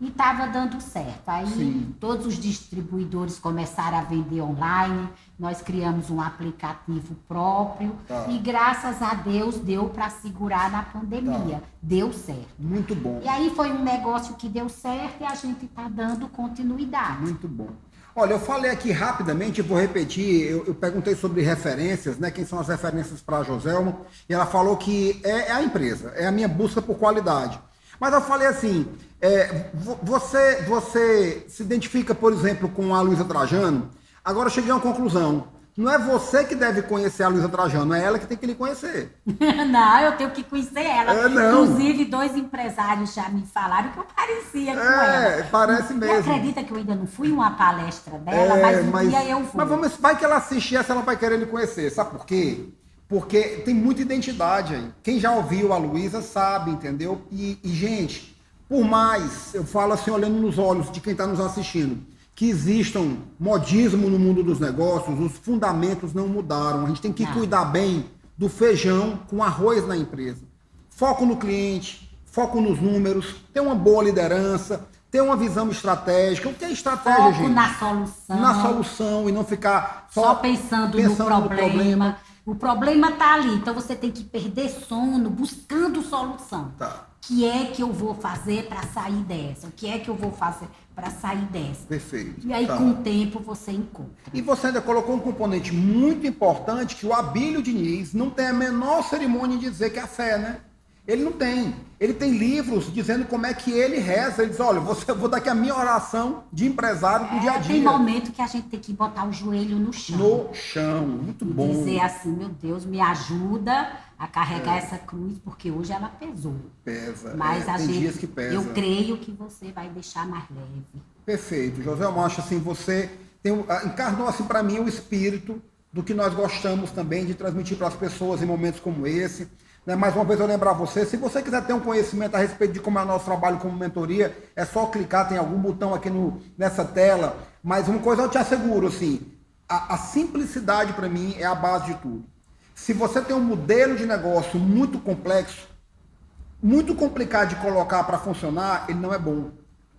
E estava dando certo. Aí todos os distribuidores começaram a vender online. Nós criamos um aplicativo próprio. E graças a Deus deu para segurar na pandemia. Deu certo. Muito bom. E aí foi um negócio que deu certo e a gente está dando continuidade. Muito bom. Olha, eu falei aqui rapidamente, vou repetir, eu perguntei sobre referências, né? Quem são as referências para a Joselma? E ela falou que é a empresa, é a minha busca por qualidade. Mas eu falei assim, você se identifica, por exemplo, com a Luísa Trajano? Agora eu cheguei a uma conclusão. Não é você que deve conhecer a Luísa Trajano, é ela que tem que lhe conhecer. Não, eu tenho que conhecer ela. Não. Inclusive, 2 empresários já me falaram que eu parecia com ela. Parece mesmo. Você acredita que eu ainda não fui em uma palestra dela, mas um dia eu vou. Mas vai que ela assistir essa, ela vai querer lhe conhecer. Sabe por quê? Porque tem muita identidade aí. Quem já ouviu a Luísa sabe, entendeu? E, gente, por mais, eu falo assim, olhando nos olhos de quem está nos assistindo, que existam modismo no mundo dos negócios, os fundamentos não mudaram. A gente tem que cuidar bem do feijão com arroz na empresa. Foco no cliente, foco nos números, ter uma boa liderança, ter uma visão estratégica. O que é estratégia, Foco gente? na solução. Na solução e não ficar só pensando no problema. O problema está ali, então você tem que perder sono buscando solução. O que é que eu vou fazer para sair dessa? O que é que eu vou fazer para sair dessa? Perfeito. E aí, com o tempo, você encontra. E você ainda colocou um componente muito importante que o Abílio Diniz não tem a menor cerimônia em dizer que é a fé, né? Ele não tem. Ele tem livros dizendo como é que ele reza. Ele diz, olha, eu vou dar aqui a minha oração de empresário do dia a dia. Tem momento que a gente tem que botar o joelho no chão. No chão, muito bom. Dizer assim, meu Deus, me ajuda a carregar essa cruz, porque hoje ela pesou. Pesa. Mas a tem gente, dias que pesa. eu creio que você vai deixar mais leve. Perfeito. José Macho, assim, você encarnou assim para mim o espírito do que nós gostamos também de transmitir para as pessoas em momentos como esse. Mais uma vez eu lembrar você, se você quiser ter um conhecimento a respeito de como é o nosso trabalho como mentoria, é só clicar, tem algum botão aqui nessa tela. Mas uma coisa eu te asseguro, assim, a simplicidade para mim é a base de tudo. Se você tem um modelo de negócio muito complexo, muito complicado de colocar para funcionar, ele não é bom.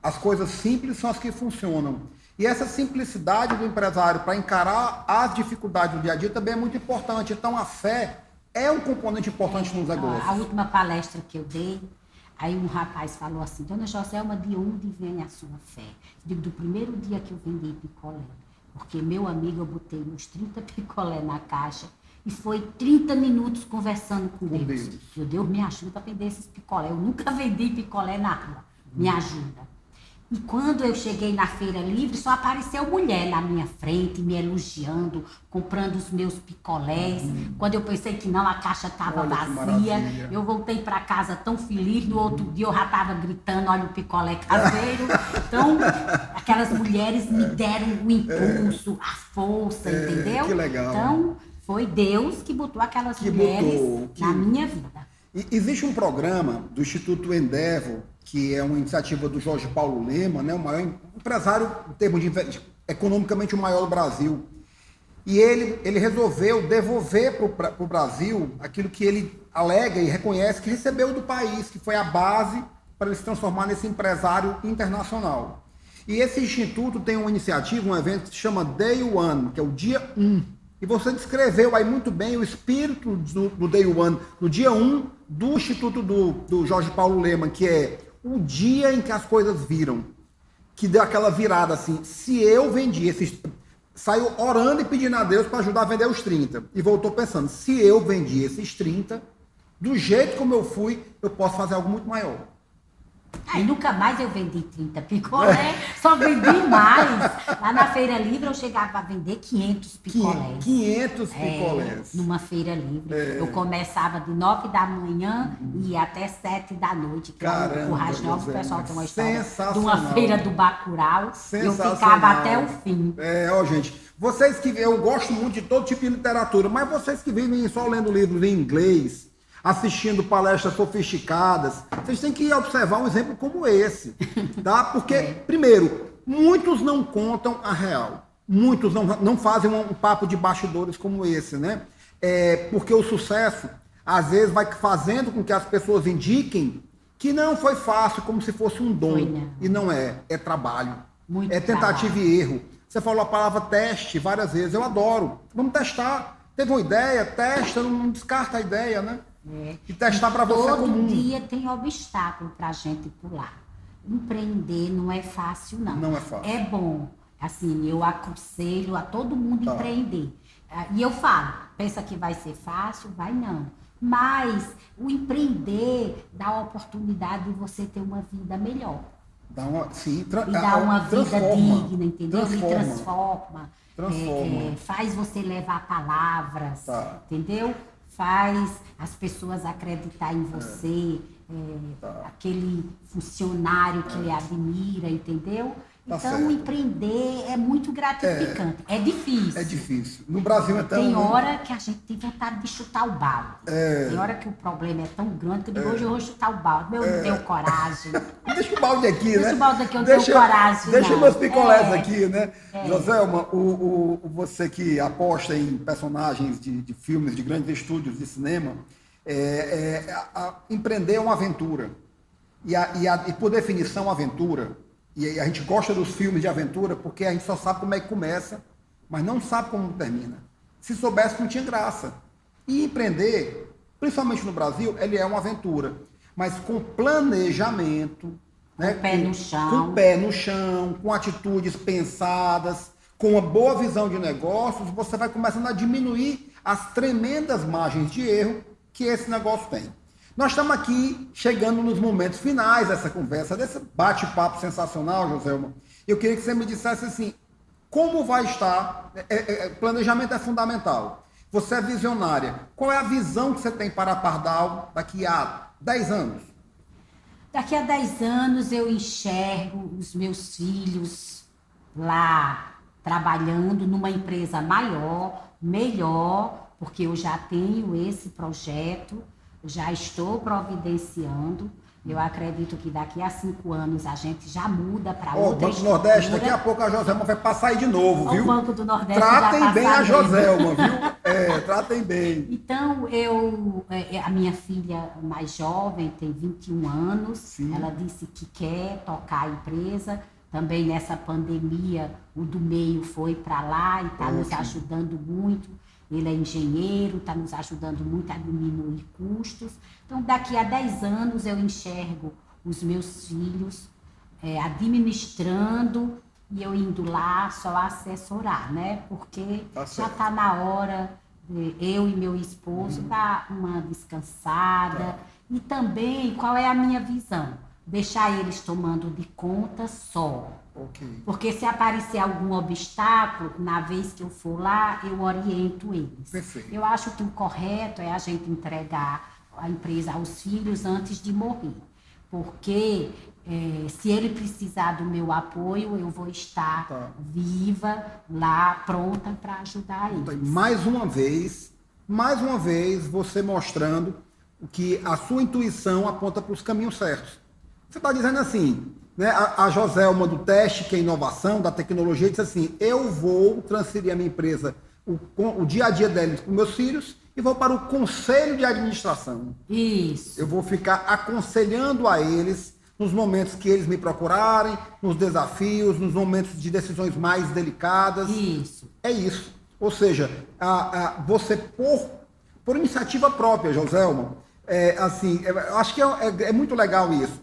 As coisas simples são as que funcionam. E essa simplicidade do empresário para encarar as dificuldades do dia a dia também é muito importante. Então a fé é um componente importante nos negócios. A última palestra que eu dei, aí um rapaz falou assim, Dona Joselma, de onde vem a sua fé? Eu digo, do primeiro dia que eu vendi picolé. Porque, meu amigo, eu botei uns 30 picolé na caixa e foi 30 minutos conversando com Deus. Meu Deus, me ajuda a vender esses picolé. Eu nunca vendi picolé na rua. Me ajuda. E quando eu cheguei na Feira Livre, só apareceu mulher na minha frente, me elogiando, comprando os meus picolés. Quando eu pensei que não, a caixa estava vazia. Eu voltei para casa tão feliz, no outro dia eu já estava gritando, olha o picolé caseiro. Então, aquelas mulheres me deram o impulso, a força, entendeu? Que legal. Então, foi Deus que botou aquelas mulheres na minha vida. E existe um programa do Instituto Endeavor, que é uma iniciativa do Jorge Paulo Lema, né, o maior empresário em termos de economicamente o maior do Brasil. E ele resolveu devolver para o Brasil aquilo que ele alega e reconhece que recebeu do país, que foi a base para ele se transformar nesse empresário internacional. E esse instituto tem uma iniciativa, um evento que se chama Day One, que é o dia 1. E você descreveu aí muito bem o espírito do Day One, no dia 1 do Instituto do Jorge Paulo Lema, que é o dia em que as coisas viram, que deu aquela virada assim, se eu vendi esses... Saiu orando e pedindo a Deus para ajudar a vender os 30. E voltou pensando, se eu vendi esses 30, do jeito como eu fui, eu posso fazer algo muito maior. Aí nunca mais eu vendi 30 picolé, só vendi mais. Lá na Feira Livre eu chegava a vender 500 picolés. 500 picolés. Numa Feira Livre. Eu começava de 9 da manhã e ia até 7 da noite. Caramba, o Rasnova, o pessoal tem uma história de uma feira do Bacurau. Eu ficava até o fim. Gente, vocês que... Eu gosto muito de todo tipo de literatura, mas vocês que vivem só lendo livros em inglês, assistindo palestras sofisticadas, vocês têm que observar um exemplo como esse, tá? Porque, primeiro, muitos não contam a real. Muitos não fazem um papo de bastidores como esse, né? Porque o sucesso, às vezes, vai fazendo com que as pessoas indiquem que não foi fácil, como se fosse um dom. E não é. É trabalho. Muito tentativa e erro. Você falou a palavra teste várias vezes. Eu adoro. Vamos testar. Teve uma ideia, testa, não descarta a ideia, né? E testar para você é comum. Todo dia tem obstáculo para a gente pular. Empreender não é fácil, não. Não é fácil. É bom. Assim, eu aconselho a todo mundo empreender. E eu falo, pensa que vai ser fácil? Vai não. Mas o empreender dá a oportunidade de você ter uma vida melhor. Dá uma vida digna, entendeu? Transforma. Faz você levar palavras, entendeu? Faz as pessoas acreditar em você, aquele funcionário que lhe admira, entendeu? Então, empreender é muito gratificante. É difícil. É difícil. No Brasil, então... Tem hora que a gente tem vontade de chutar o balde. Tem hora que o problema é tão grande que eu digo, hoje eu vou chutar o balde. Eu não tenho coragem. Deixa o balde aqui, né? Deixa o balde aqui, eu não tenho coragem. Deixa meus picolés aqui, né? Joselma, você que aposta em personagens de filmes, de grandes estúdios de cinema, empreender é uma aventura. E por definição, aventura... E a gente gosta dos filmes de aventura porque a gente só sabe como é que começa, mas não sabe como termina. Se soubesse, não tinha graça. E empreender, principalmente no Brasil, ele é uma aventura. Mas com planejamento, né? Com o pé no chão, com atitudes pensadas, com uma boa visão de negócios, você vai começando a diminuir as tremendas margens de erro que esse negócio tem. Nós estamos aqui chegando nos momentos finais dessa conversa, desse bate-papo sensacional, Joselma. Eu queria que você me dissesse assim, como vai estar... planejamento é fundamental. Você é visionária. Qual é a visão que você tem para a Pardal daqui a 10 anos? Daqui a 10 anos eu enxergo os meus filhos lá trabalhando numa empresa maior, melhor, porque eu já tenho esse projeto, já estou providenciando. Eu acredito que daqui a 5 anos a gente já muda para outra Banco do Nordeste, daqui a pouco a Joselma vai passar aí de novo, viu? O Banco do Nordeste tratem bem a Joselma, viu? Tratem bem. Então, a minha filha mais jovem tem 21 anos. Sim. Ela disse que quer tocar a empresa. Também nessa pandemia, o do meio foi para lá e está nos ajudando muito. Ele é engenheiro, está nos ajudando muito a diminuir custos. Então, daqui a 10 anos, eu enxergo os meus filhos administrando e eu indo lá só assessorar, né? Porque já está na hora de eu e meu esposo dar uma descansada. E também, qual é a minha visão? Deixar eles tomando de conta só. Porque se aparecer algum obstáculo, na vez que eu for lá, eu oriento eles. Perfeito. Eu acho que o correto é a gente entregar a empresa aos filhos antes de morrer. Porque se ele precisar do meu apoio, eu vou estar viva lá, pronta para ajudar eles. Mais uma vez, você mostrando que a sua intuição aponta para os caminhos certos. Você está dizendo assim, né? A Joselma do teste, que é inovação, da tecnologia, disse assim, eu vou transferir a minha empresa, o dia a dia deles para os meus filhos e vou para o conselho de administração. Isso. Eu vou ficar aconselhando a eles nos momentos que eles me procurarem, nos desafios, nos momentos de decisões mais delicadas. Isso. É isso. Ou seja, você, por iniciativa própria, Joselma, eu acho que é muito legal isso.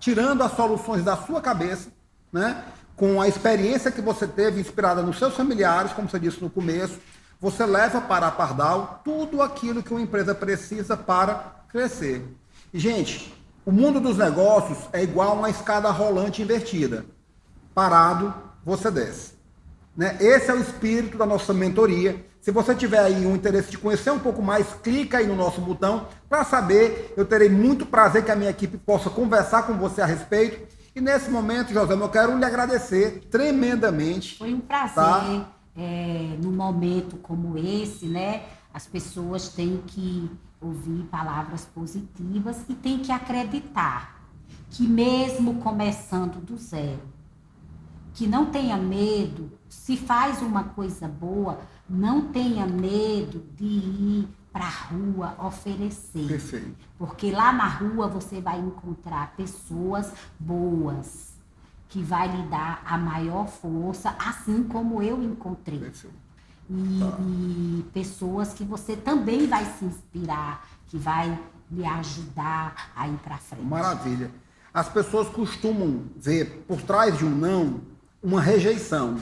Tirando as soluções da sua cabeça, né, com a experiência que você teve inspirada nos seus familiares, como você disse no começo, você leva para a Pardal tudo aquilo que uma empresa precisa para crescer. E, gente, o mundo dos negócios é igual a uma escada rolante invertida. Parado, você desce. Né? Esse é o espírito da nossa mentoria. Se você tiver aí um interesse de conhecer um pouco mais, clica aí no nosso botão para saber. Eu terei muito prazer que a minha equipe possa conversar com você a respeito. E nesse momento, José, eu quero lhe agradecer tremendamente. Foi um prazer, num momento como esse, né? As pessoas têm que ouvir palavras positivas e têm que acreditar que mesmo começando do zero, que não tenha medo, se faz uma coisa boa, não tenha medo de ir para a rua oferecer. Perfeito. Porque lá na rua você vai encontrar pessoas boas, que vai lhe dar a maior força, assim como eu encontrei. Perfeito. E pessoas que você também vai se inspirar, que vai lhe ajudar a ir para frente. Maravilha. As pessoas costumam ver por trás de um não uma rejeição.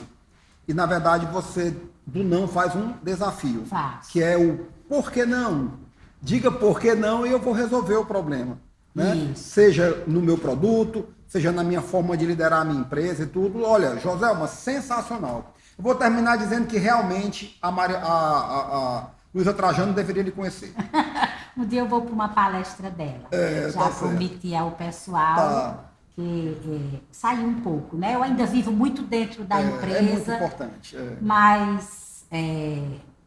E, na verdade, você do não faz um desafio. Faz. Que é o por que não? Diga por que não e eu vou resolver o problema. Né? Isso. Seja no meu produto, seja na minha forma de liderar a minha empresa e tudo. Olha, Joselma, sensacional. Eu vou terminar dizendo que realmente a Luísa Trajano deveria lhe conhecer. Um dia eu vou para uma palestra dela. Já tá prometi ao pessoal que sair um pouco, né? Eu ainda vivo muito dentro da empresa. É muito importante. Mas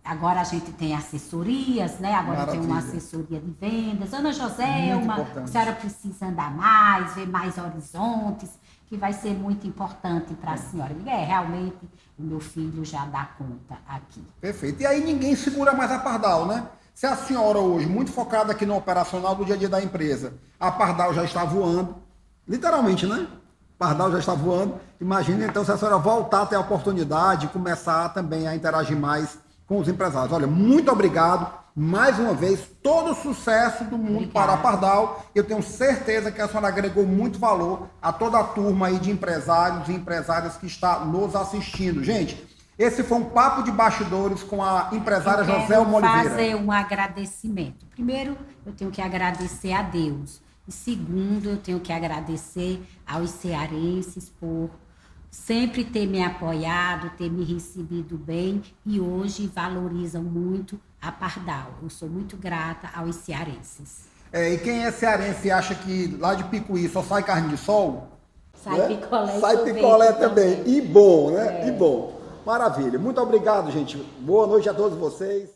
agora a gente tem assessorias, né? Agora Maravilha. tem uma assessoria de vendas. Ana Joselma, a senhora precisa andar mais, ver mais horizontes, que vai ser muito importante para a senhora. Realmente, o meu filho já dá conta aqui. Perfeito. E aí ninguém segura mais a Pardal, né? Se a senhora hoje, muito focada aqui no operacional do dia a dia da empresa, a Pardal já está voando, literalmente, né? Pardal já está voando. Imagina então se a senhora voltar a ter a oportunidade de começar também a interagir mais com os empresários. Olha, muito obrigado. Mais uma vez, todo o sucesso do mundo para a Pardal. Eu tenho certeza que a senhora agregou muito valor a toda a turma aí de empresários e empresárias que está nos assistindo. Gente, esse foi um papo de bastidores com a empresária Joselma Oliveira. Eu quero fazer um agradecimento. Primeiro, eu tenho que agradecer a Deus. E segundo, eu tenho que agradecer aos cearenses por sempre ter me apoiado, ter me recebido bem e hoje valorizam muito a Pardal. Eu sou muito grata aos cearenses. E quem é cearense e acha que lá de Picuí só sai carne de sol? Sai picolé. Sai picolé também. E bom, né? E bom. Maravilha. Muito obrigado, gente. Boa noite a todos vocês.